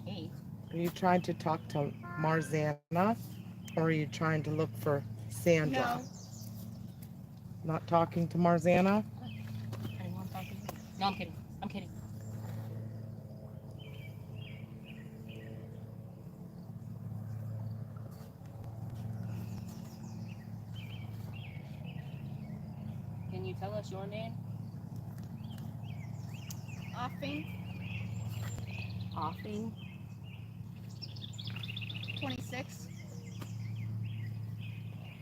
hey, Are you trying to talk to Marzana, or are you trying to look for Sandra? No. Not talking to Marzana? I want to talk to you. No, I'm kidding. I'm kidding. Can you tell us your name? Offing. Offing. 26.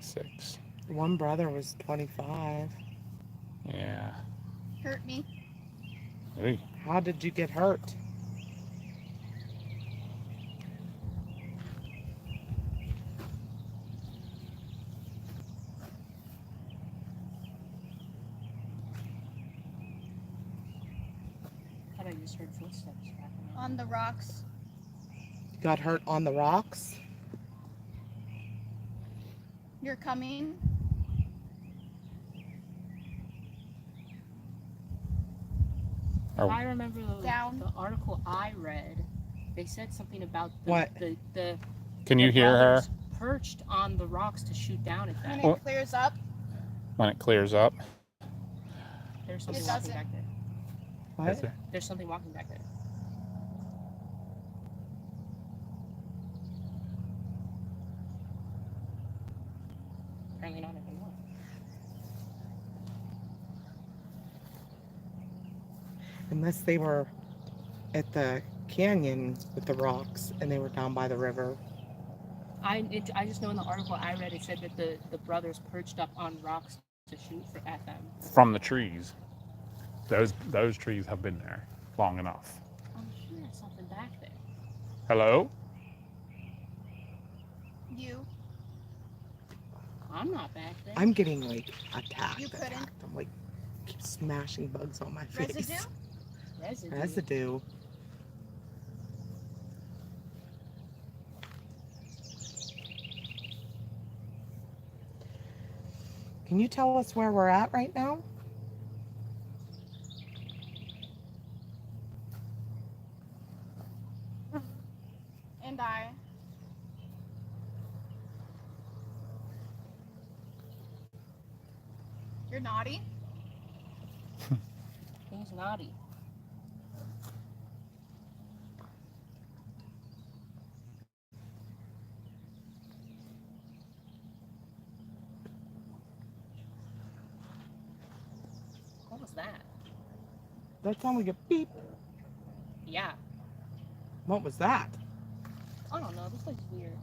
6. One brother was 25. Yeah. Hurt me. Hey. How did you get hurt? I thought I just heard footsteps back in On the rocks. Got hurt on the rocks? You're coming. Oh. If I remember Down. the article I read, they said something about What? the Can you the hear her brothers perched on the rocks to shoot down at When them. it clears up. when it clears up? There's something It walking doesn't. back there. What? Is there? There's something walking back there. Apparently not anymore. Unless they were at the canyon with the rocks and they were down by the river. I just know in the article I read it said that the brothers perched up on rocks to shoot at them. From the trees. Those trees have been there long enough. I'm sure there's something back there. Hello? You. I'm not back there. I'm getting like attacked. You couldn't. I'm like keep smashing bugs on my face. Residue? Residue. Residue. Can you tell us where we're at right now? And I. You're naughty. He's naughty. What was that? That sounded like a beep. Yeah. What was that? I don't know. This looks weird.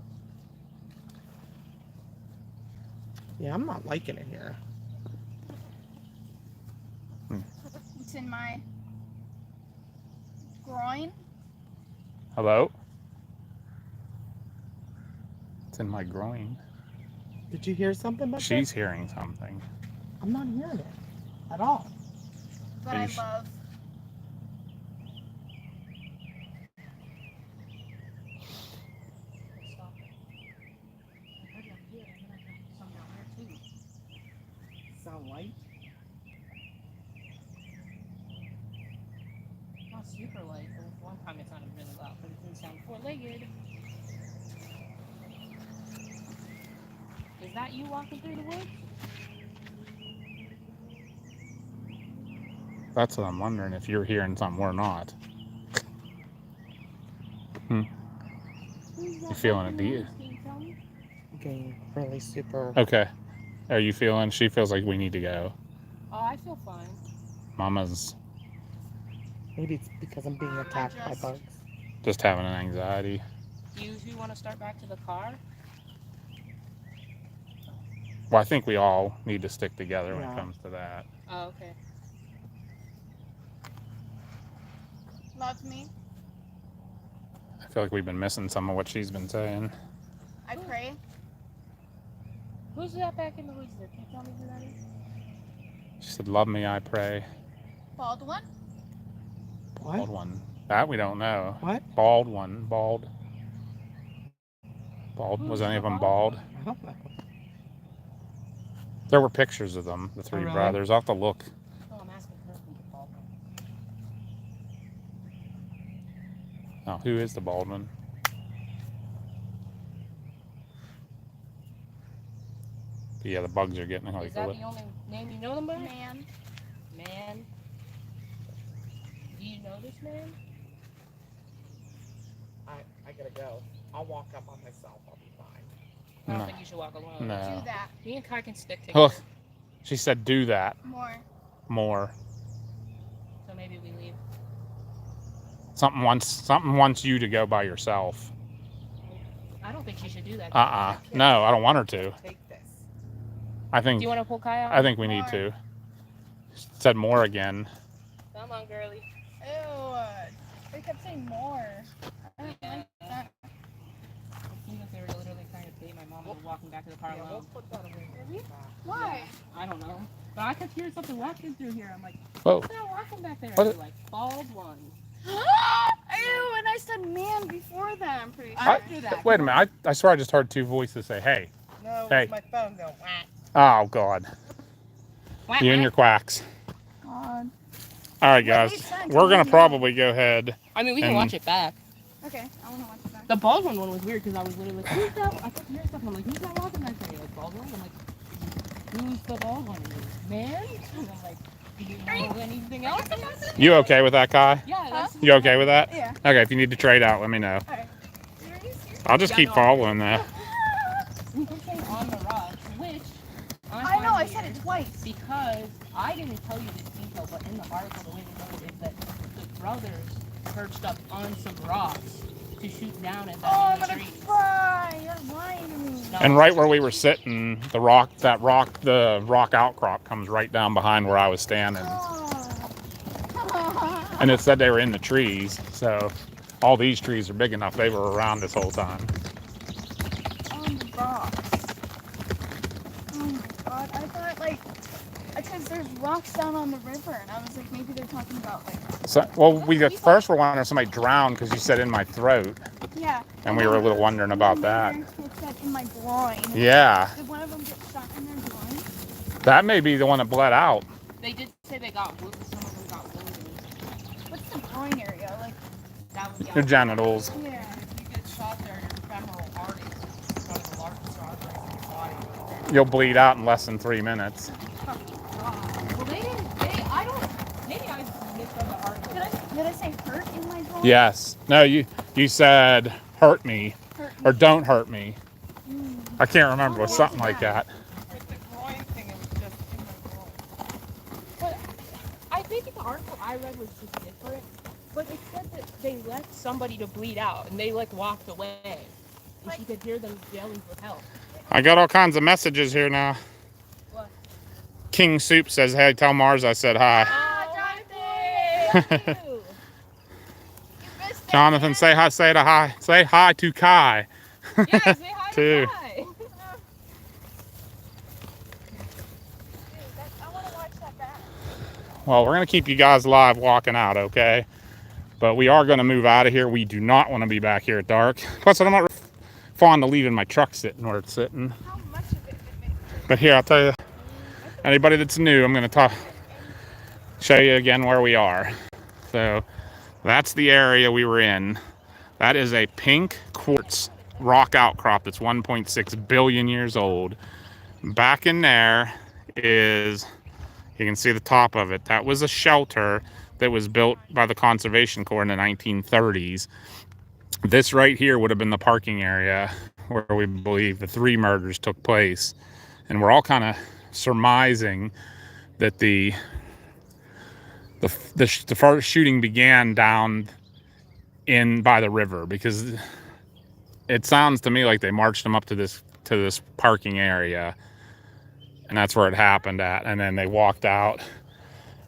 Yeah, I'm not liking it here. It's in my groin. Hello? It's in my groin. Did you hear something back She's hearing something. there? I'm not hearing it at all. But Are I you sh- love. Stop it. I heard it up here, and then I heard some down there too. Sound light? Not super light, but one time it sounded really loud, but it didn't sound four-legged. Is that you walking through the woods? That's what I'm wondering, if you're hearing something or not. Who's You that feeling it, walking do you? the woods? Can you tell me? I'm getting really super. Okay. Are you feeling? She feels like we need to go. Oh, I feel fine. Mama's Maybe it's because I'm being attacked by bugs. just having an anxiety. Do you two want to start back to the car? Well, I think we all need to stick together when it Yeah. comes to that. Oh, okay. Love me. I feel like we've been missing some of what she's been saying. I pray. Who's that back in the woods there? Can you tell me who that is? She said, love me, I pray. Bald one? Bald What? one. That we don't know. What? Bald one. Bald. Bald. Was Who's any the of them bald bald? I don't know. There were pictures of them, the three really? brothers. I'll have to look. Oh, I'm asking her who's the bald one. Oh, who is the bald one? But yeah, the bugs are getting like Is that the only name you know them by? Man. Man. Do you know this man? I gotta go. I'll walk up on myself. I'll be fine. I don't No. think you should walk alone. Do No. that. Me and Kai can stick together. Ugh. She said, do that More. more. So maybe we leave. Something wants you to go by yourself. I don't think she should do that. No, I don't want her to. Take this. I Do think you want to pull Kai out? I think we need More. to. She said more again. Come on, girly. Ew. They kept saying more. I don't like that. It seems like they were literally trying to bait my mom into walking back to the car Yeah, we'll alone. put that away. Why? I don't know. But I kept hearing something walking through here. I'm like, Whoa. what's that walking back there? What And they're like, bald one. Ew, and I said man before that, I'm pretty sure. I do that. Wait a minute. I swear I just heard two voices say, hey. No, Hey. it's my phone going whack. Oh, God. Whack, You and whack. your quacks. God. All right, What guys. makes sense? We're going I to don't probably go ahead. I mean, we can And- watch it back. Okay, I want to watch it back. The bald one was weird because I was literally like, who's that? I kept hearing stuff and I'm like, who's that walking back there? Like, bald one? I'm like, who's the bald one? Man? And I'm like, do you know anything else about this? You okay with that, Kai? Yeah, that's You okay with that? Yeah. Okay, if you need to trade out, let me know. Alright. I'll just Yeah, keep no. following that. We can say on the rocks, which I know, I find said weird it twice. because I didn't tell you this detail, but in the article, the way they wrote it is that the brothers perched up on some rocks to shoot down at them Oh, I'm in the gonna trees. cry. You're lying to me. No. And right where we were sitting, the rock outcrop comes right down behind where I was standing. Oh. And it said they were in the trees, so all these trees are big enough. They were around this whole time. On the rocks. Oh my god, I thought like, because there's rocks down on the river, and I was like, maybe they're talking about like, So, well, we at first were wondering if somebody drowned because you said in my throat, yeah. and we were a little wondering about that. It said in my groin. Yeah, Did one of them get shot in their groin? that may be the one that bled out. They did say they got wounded. Some of them got wounded. What's the groin area? Like, That was Your genitals. yeah. If you get shot there, your femoral artery is one of the largest arteries in your body. You'll bleed out in less than 3 minutes. Well, they didn't. I don't. Maybe I misread the article. Did I say hurt in my groin? Yes. No, you said hurt me Hurt or don't hurt me. I can't remember. It was Oh, something like that. With the groin thing, it was just in my groin. But I think the article I read was just different. But it said that they left somebody to bleed out and they like walked away. And she could hear them yelling for help. I got all kinds of messages here now. What? King Soup says, hey, tell Mars I said hi. Oh, Jonathan! You missed it. Jonathan, say hi, say hi to Kai. Yeah, say hi Two. to Kai. Dude, I want to watch that back. Well, we're going to keep you guys live walking out, okay? But we are going to move out of here. We do not want to be back here at dark. Plus, I'm not fond of leaving my truck sitting where it's sitting. How much of it did But here, I'll tell you, anybody that's new, I'm going to show you again where we are. So that's the area we were in. That is a pink quartz rock outcrop that's 1.6 billion years old. Back in there is, you can see the top of it. That was a shelter that was built by the Conservation Corps in the 1930s. This right here would have been the parking area where we believe the 3 murders took place. And we're all kind of surmising that the the first shooting began down in by the river, because it sounds to me like they marched them up to this parking area, and that's where it happened at, and then they walked out.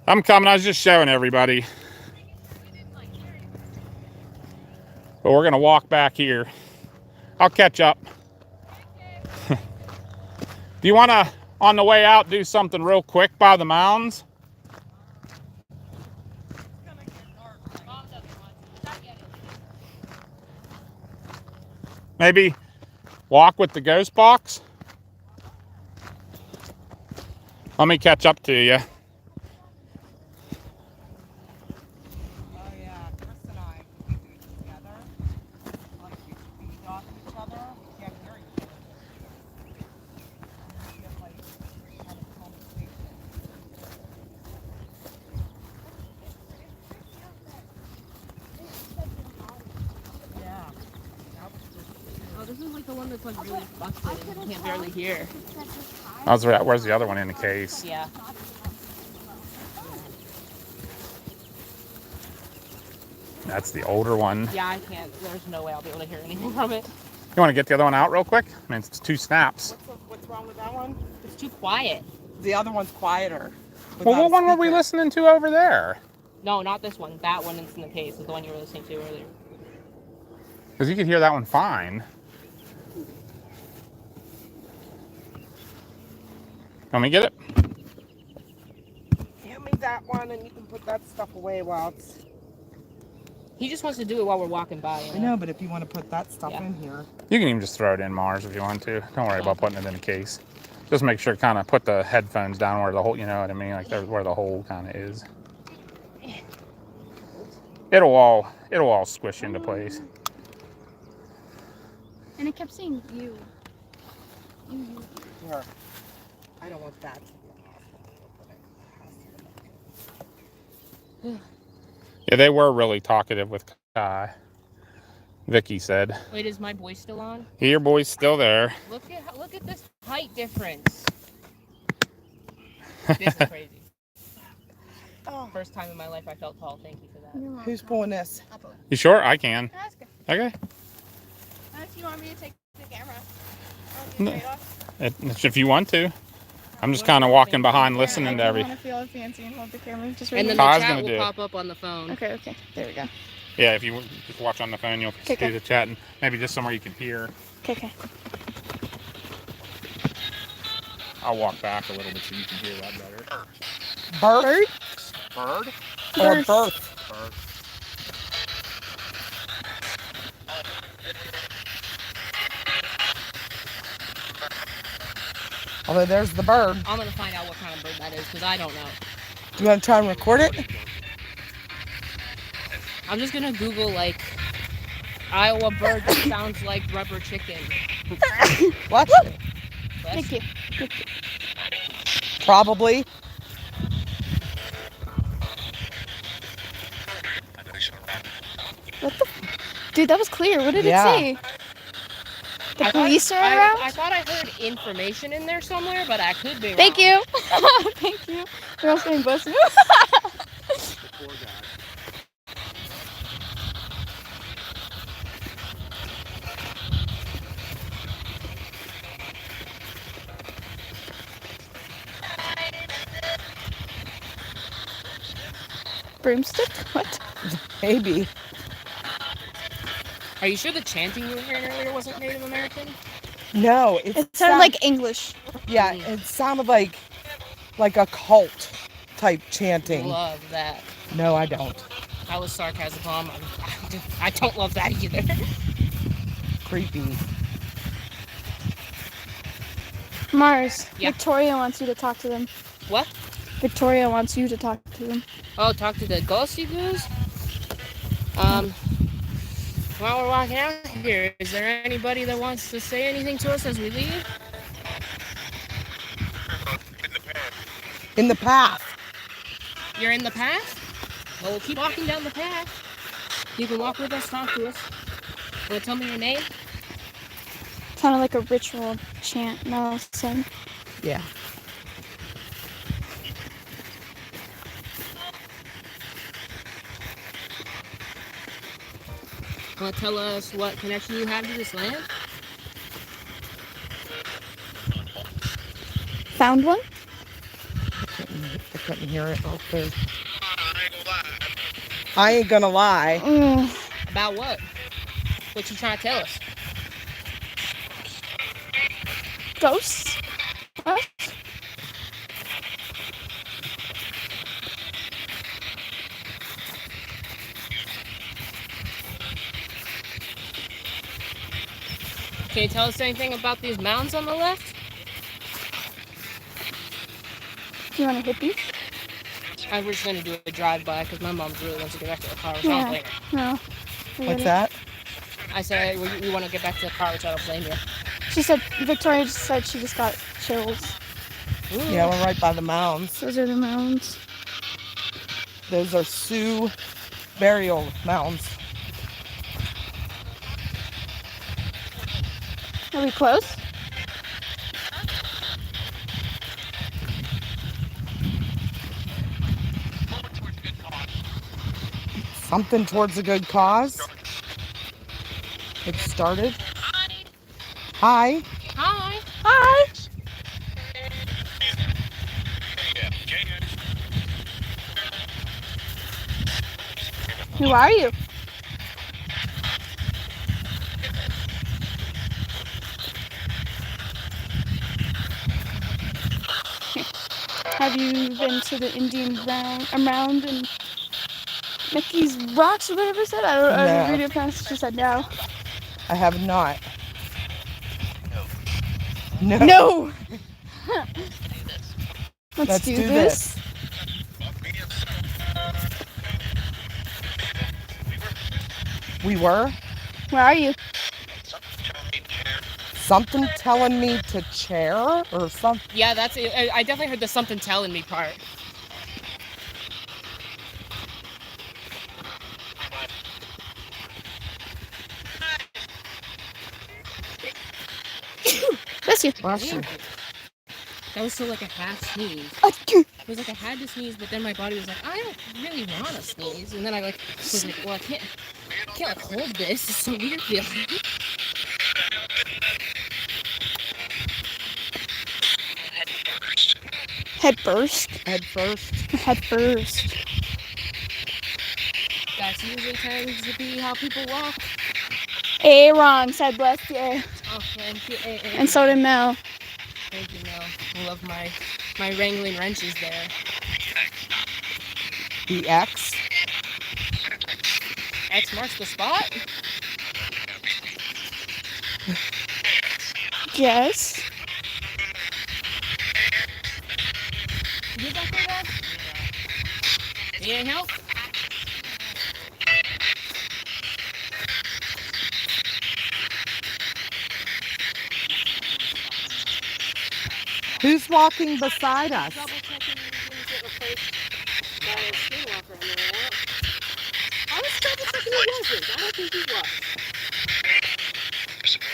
I'm coming. I was just showing everybody. But we're gonna walk back here. I'll catch up. Do you want to, on the way out, do something real quick by the mounds? Maybe walk with the ghost box? Let me catch up to you. Oh yeah, Chris and I, we do it together. Like we feed off each other. Can't hear each other. We have like kind of conversation. Yeah. Oh, this is like the one that's like really busted and you can't barely hear. Where's the other one in the case? Yeah. That's the older one. Yeah, I can't. There's no way I'll be able to hear anything from it. You want to get the other one out real quick? I mean, it's 2 snaps. What's wrong with that one? It's too quiet. The other one's quieter. Well, what one were we listening to over there? No, not this one. That one that's in the case is the one you were listening to earlier. Because you could hear that one fine. Let me get it. Hand me that one and you can put that stuff away while it's... He just wants to do it while we're walking by. I know, but if you want to put that stuff in here. You can even just throw it in, Mars, if you want to. Don't worry about putting it in the case. Just make sure, kind of put the headphones down where the hole, you know what I mean? Like where the hole kind of is. It'll all squish into place. And it kept saying you. Here. I don't want that. Yeah, they were really talkative with Kai. Vicky said. Wait, is my voice still on? Your boy's still there. Look at this height difference. This is crazy. Oh. First time in my life I felt tall. Thank you for that. Who's pulling this? You sure? I can. Okay. If you want me to take the camera. No. If you want to. I'm just kind of walking behind listening to I everything. want to feel fancy and hold the camera. Just And then right the Kai's chat gonna will do it. pop up on the phone. Okay. There we go. Yeah, if you just watch on the phone, you'll see the chat, and maybe just somewhere you can hear. Okay. I'll walk back a little bit so you can hear that better. Bird? Bird? Or birth? Bird. Although there's the bird. I'm gonna find out what kind of bird that is because I don't know. Do you want to try and record it? I'm just gonna Google like Iowa bird that sounds like rubber chicken. What? Thank you. Probably. What the? Dude, that was clear. What did it say? The police are around? I thought I heard information in there somewhere, but I could be wrong. Thank you. Thank you. We're all saying busted. Broomstick? What? Maybe. Are you sure the chanting you were hearing earlier wasn't Native American? No, It sounded like English. Yeah, it sounded like a cult type chanting. Love that. No, I don't. I was sarcasm. I don't love that either. Creepy. Mars, Yeah. Victoria wants you to talk to them. What? Victoria wants you to talk to them. Oh, talk to the ghosty goose? While we're walking out here, is there anybody that wants to say anything to us as we leave? In the path. You're in the path? Well, we'll keep walking down the path. You can walk with us, talk to us. Want to tell me your name? Sounded like a ritual chant. No, son. Yeah. Want to tell us what connection you have to this land? Found one? I couldn't hear it real clear. I ain't gonna lie. About what? What you trying to tell us? Ghosts? What? Can you tell us anything about these mountains on the left? You want a hippie? I was just gonna do a drive-by because my mom really wants to get back to the car, which I Yeah. don't blame her. No. What's that? I said we want to get back to the car, which I don't blame you. She said, Victoria just said she just got chills. Ooh. Yeah, we're right by the mounds. Those are the mounds. Those are Sioux burial mounds. Are we close? Something towards a good cause. It started. Hi. Hi. Hi. Who are you? Have you been to the Indian mound and Mickey's Rocks or whatever it said? I don't read it fast. She said no. I have not. No. No. Let's do this. We were? Where are you? Something telling me to chair or something. Yeah, that's it. I definitely heard the something telling me part. Bless you. Bless you. That was still like a half sneeze. It was like I had to sneeze, but then my body was like, I don't really want to sneeze. And then I was like, well, I can't like hold this. It's so weird feeling. Head first. Head first. Head first. That usually tends to be how people walk. Aaron said bless you. Oh, thank you. And so did Mel. Thank you, Mel. I love my wrangling wrenches there. The X. X marks the spot? Yes. You got that? You need help? Who's walking beside us? Double checking things that replaced the skinwalker in there, right? I was double checking he wasn't. I don't think he was.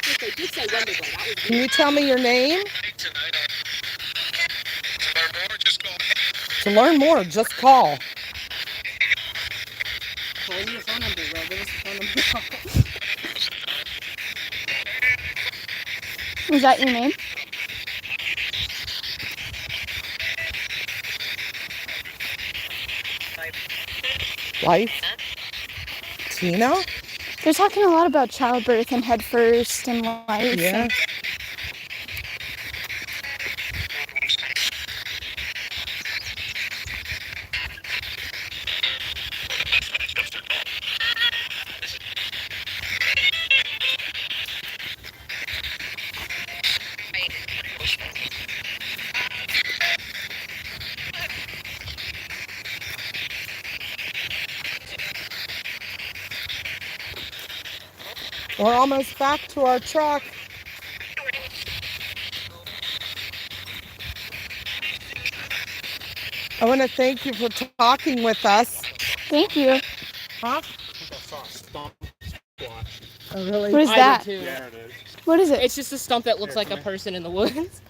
If they did say Wendigo, that was Can you tell me your name? To learn more, just call. Well, give me your phone number, bro. Give us the phone number. Is that your name? Life? Tina? They're talking a lot about childbirth and head first and life. Yeah. We're almost back to our truck. I want to thank you for talking with us. Thank you. Huh? I saw a stump squash. Oh, really? What is that? I did too. There it is. What is it? It's just a stump that looks like a person in the woods.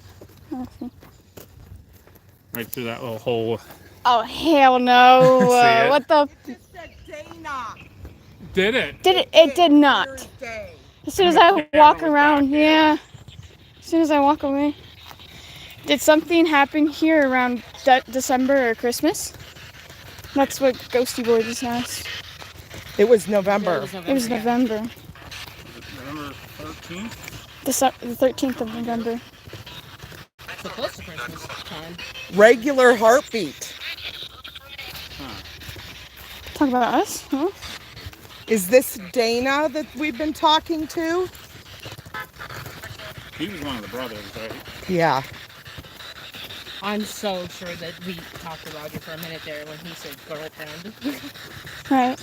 Right through that little hole. Oh, hell no. See it? What the? It just said Dana. Did it? Did it? It did not. Clear as day. As soon as I Camera walk was around, back there. yeah. As soon as I walk away. Did something happen here around December or Christmas? That's what Ghosty Boy just asked. It was November. It was November. Was it November 13th? The 13th of November. So close to Christmas time. Regular heartbeat. Talk about us, huh? Is this Dana that we've been talking to? He was one of the brothers, right? Yeah. I'm so sure that we talked to Roger for a minute there when he said girlfriend. Right.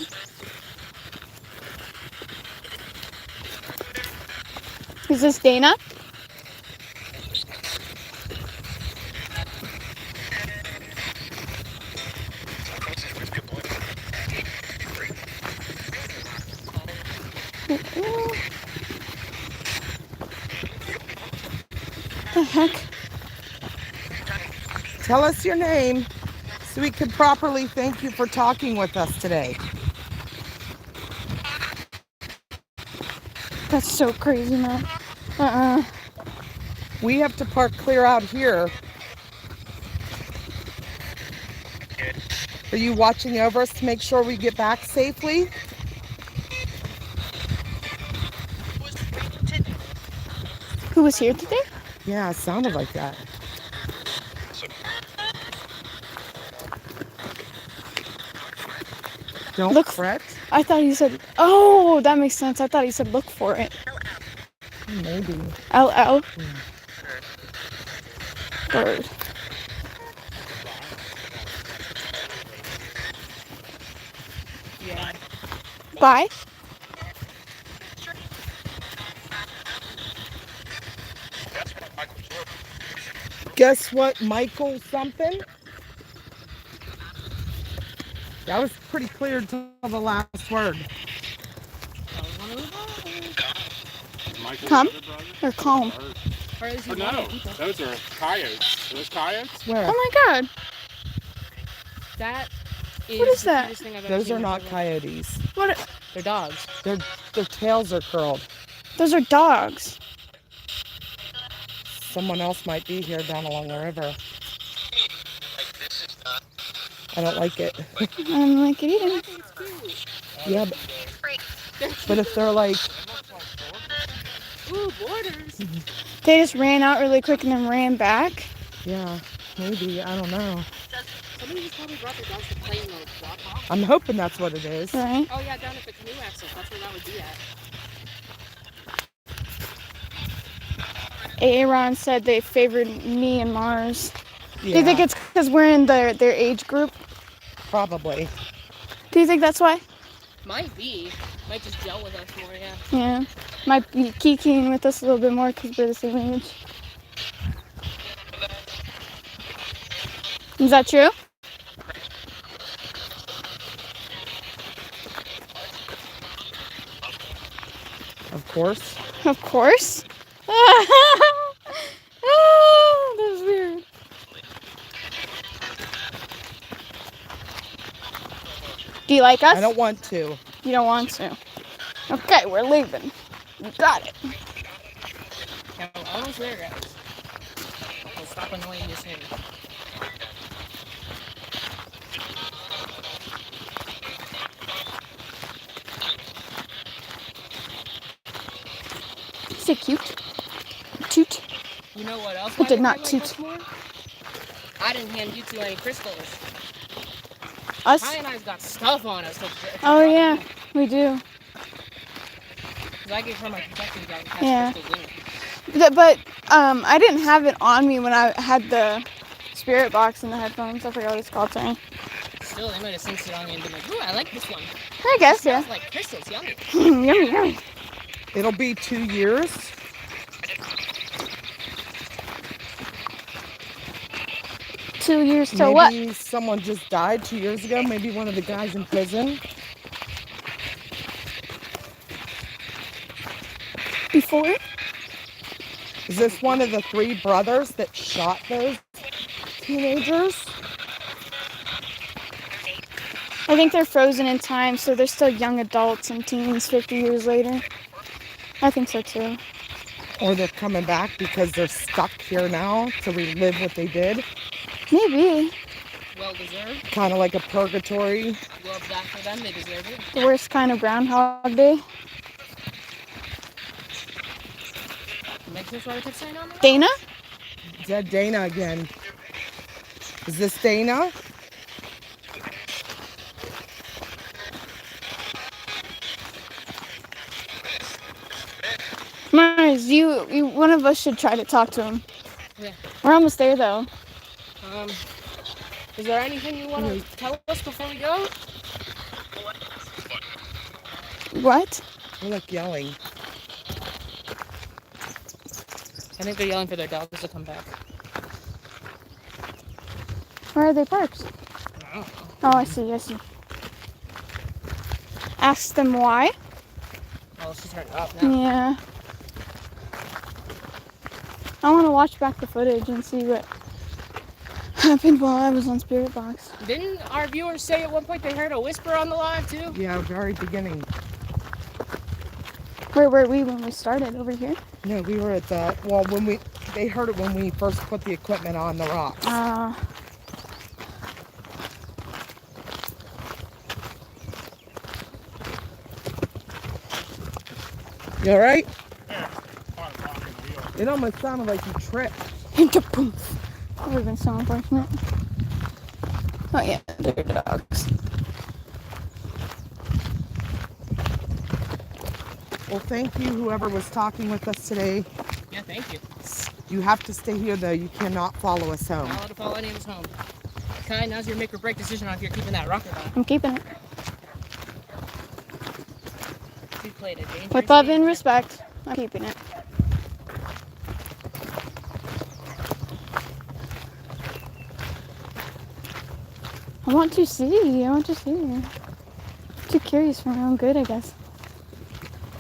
Is this Dana? The heck? Tell us your name so we can properly thank you for talking with us today. That's so crazy, man. We have to park clear out here. Are you watching over us to make sure we get back safely? Who was here today? Yeah, it sounded like that. Don't Look. fret. I thought you said, oh, that makes sense. I thought you said look for it. Maybe. LL. Bird. Yeah. Bye. Guess what, Michael something? That was pretty clear until the last word. Michael's Come other brother? or calm? Or is he Oh, no, those are coyotes. Are those coyotes? Where? Oh my God. That is What is the that? cutest thing I've ever Those seen are in my not life. coyotes. What? They're dogs. Their tails are curled. Those are dogs. Someone else might be here down along the river. I don't like it. I don't like it either. Yeah, but if they're like, Ooh, borders. They just ran out really quick and then ran back. yeah, maybe, I don't know. Somebody just probably brought their dogs to play in the walk off. I'm hoping that's what it is. Right? Oh yeah, down at the canoe axle. That's where that would be at. Aaron said they favored me and Mars. Do you Yeah, think it's because we're in their age group? probably. Do you think that's why? Might be. Might just gel with us more, yeah. Yeah. Might be kikiing with us a little bit more because we're the same age. Is that true? Of course. Of course. Oh, that's weird. Do you like us? I don't want to. You don't want to. Okay, we're leaving. You got it. Yeah, we're almost there, guys. We'll stop annoying you soon. Is it cute? Toot. You know what else? It did I not like toot. us more? I didn't hand you two any crystals. Us? Ty and I's got stuff on us. Oh yeah, we do. Because I gave her my protection gun. Yeah. Crystals in it. But I didn't have it on me when I had the spirit box and the headphones. I forgot what it's called. Sorry. Still, they might have sensed it on me and been like, ooh, I like this one. I guess yeah. Smells like crystals, yummy. Yummy, yummy. It'll be 2 years. Two years to Maybe what? someone just died 2 years ago. Maybe one of the guys in prison. Before? Is this one of the 3 brothers that shot those teenagers? I think they're frozen in time, so they're still young adults and teens 50 years later. I think so too. Or they're coming back because they're stuck here now to relive what they did. Maybe. Well deserved. Kind of like a purgatory. Love that for them. They deserve it. The worst kind of Groundhog Day. Make sure what I kept saying on there. Dana? Is that Dana again? Is this Dana? Mars, one of us should try to talk to him. Yeah. We're almost there though. Is there anything you want to tell us before we go? What? They're like yelling. I think they're yelling for their dogs to come back. Where are they parked? Oh, I see. Ask them why. Oh, she's turned up now. Yeah. I want to watch back the footage and see what happened while I was on Spirit Box. Didn't our viewers say at one point they heard a whisper on the live too? Yeah, very beginning. Where were we when we started? Over here? No, we were at the, well, they heard it when we first put the equipment on the rocks. You all right? Yeah. It almost sounded like you tripped. That would have been so unfortunate. Oh yeah, they're dogs. Well, thank you, whoever was talking with us today. Yeah, thank you. You have to stay here, though. You cannot follow us home. Not allowed to follow any of us home. Kai, now's your make or break decision on if you're keeping that rocker on. I'm keeping it. You played a dangerous With love game. and respect, I'm keeping it. I want to see. I'm too curious for my own good, I guess.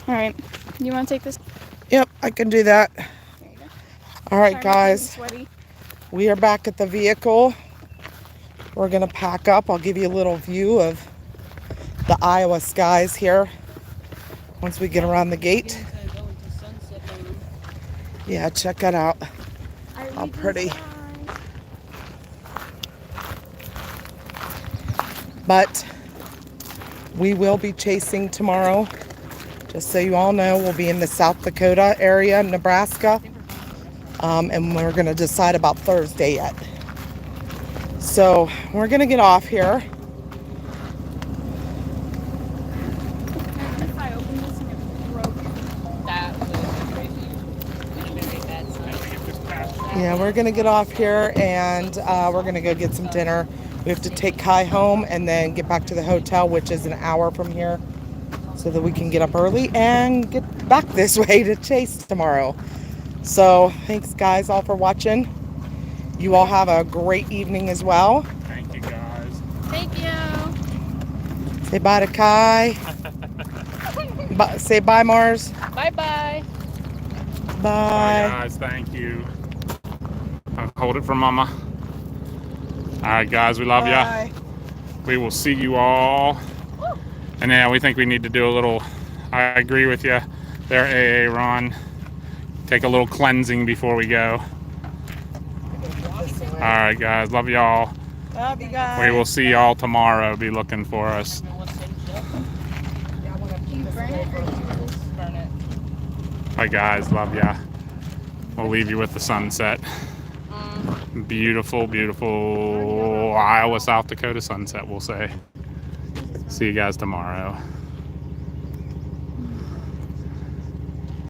Alright, you want to take this? Yep, I can do that. There you go. All right, Sorry, I'm guys. sweaty. We are back at the vehicle. We're going to pack up. I'll give you a little view of the Iowa skies here once we get around the gate. Yeah, check that out. How pretty. But we will be chasing tomorrow. Just so you all know, we'll be in the South Dakota area, Nebraska. And we're going to decide about Thursday yet. So we're going to get off here. If I open this and it broke. That was crazy. Very bad sign. Yeah, we're going to get off here and we're going to go get some dinner. We have to take Kai home and then get back to the hotel, which is an hour from here, so that we can get up early and get back this way to chase tomorrow. So thanks, guys, all for watching. You all have a great evening as well. Thank you, guys. Thank you. Say bye to Kai. Say bye, Mars. Bye-bye. Bye, Bye. guys. Thank you. I'll hold it for Mama. All right, guys. We love ya. Bye. We will see you all. And yeah, we think we need to do a little, I agree with you there, AA Ron. Take a little cleansing before we go. All right, guys. Love y'all. Love you guys. We will see y'all tomorrow. Be looking for us. Burn it. Bye, guys. Love ya. We'll leave you with the sunset. Beautiful, beautiful Iowa, South Dakota sunset, we'll say. See you guys tomorrow.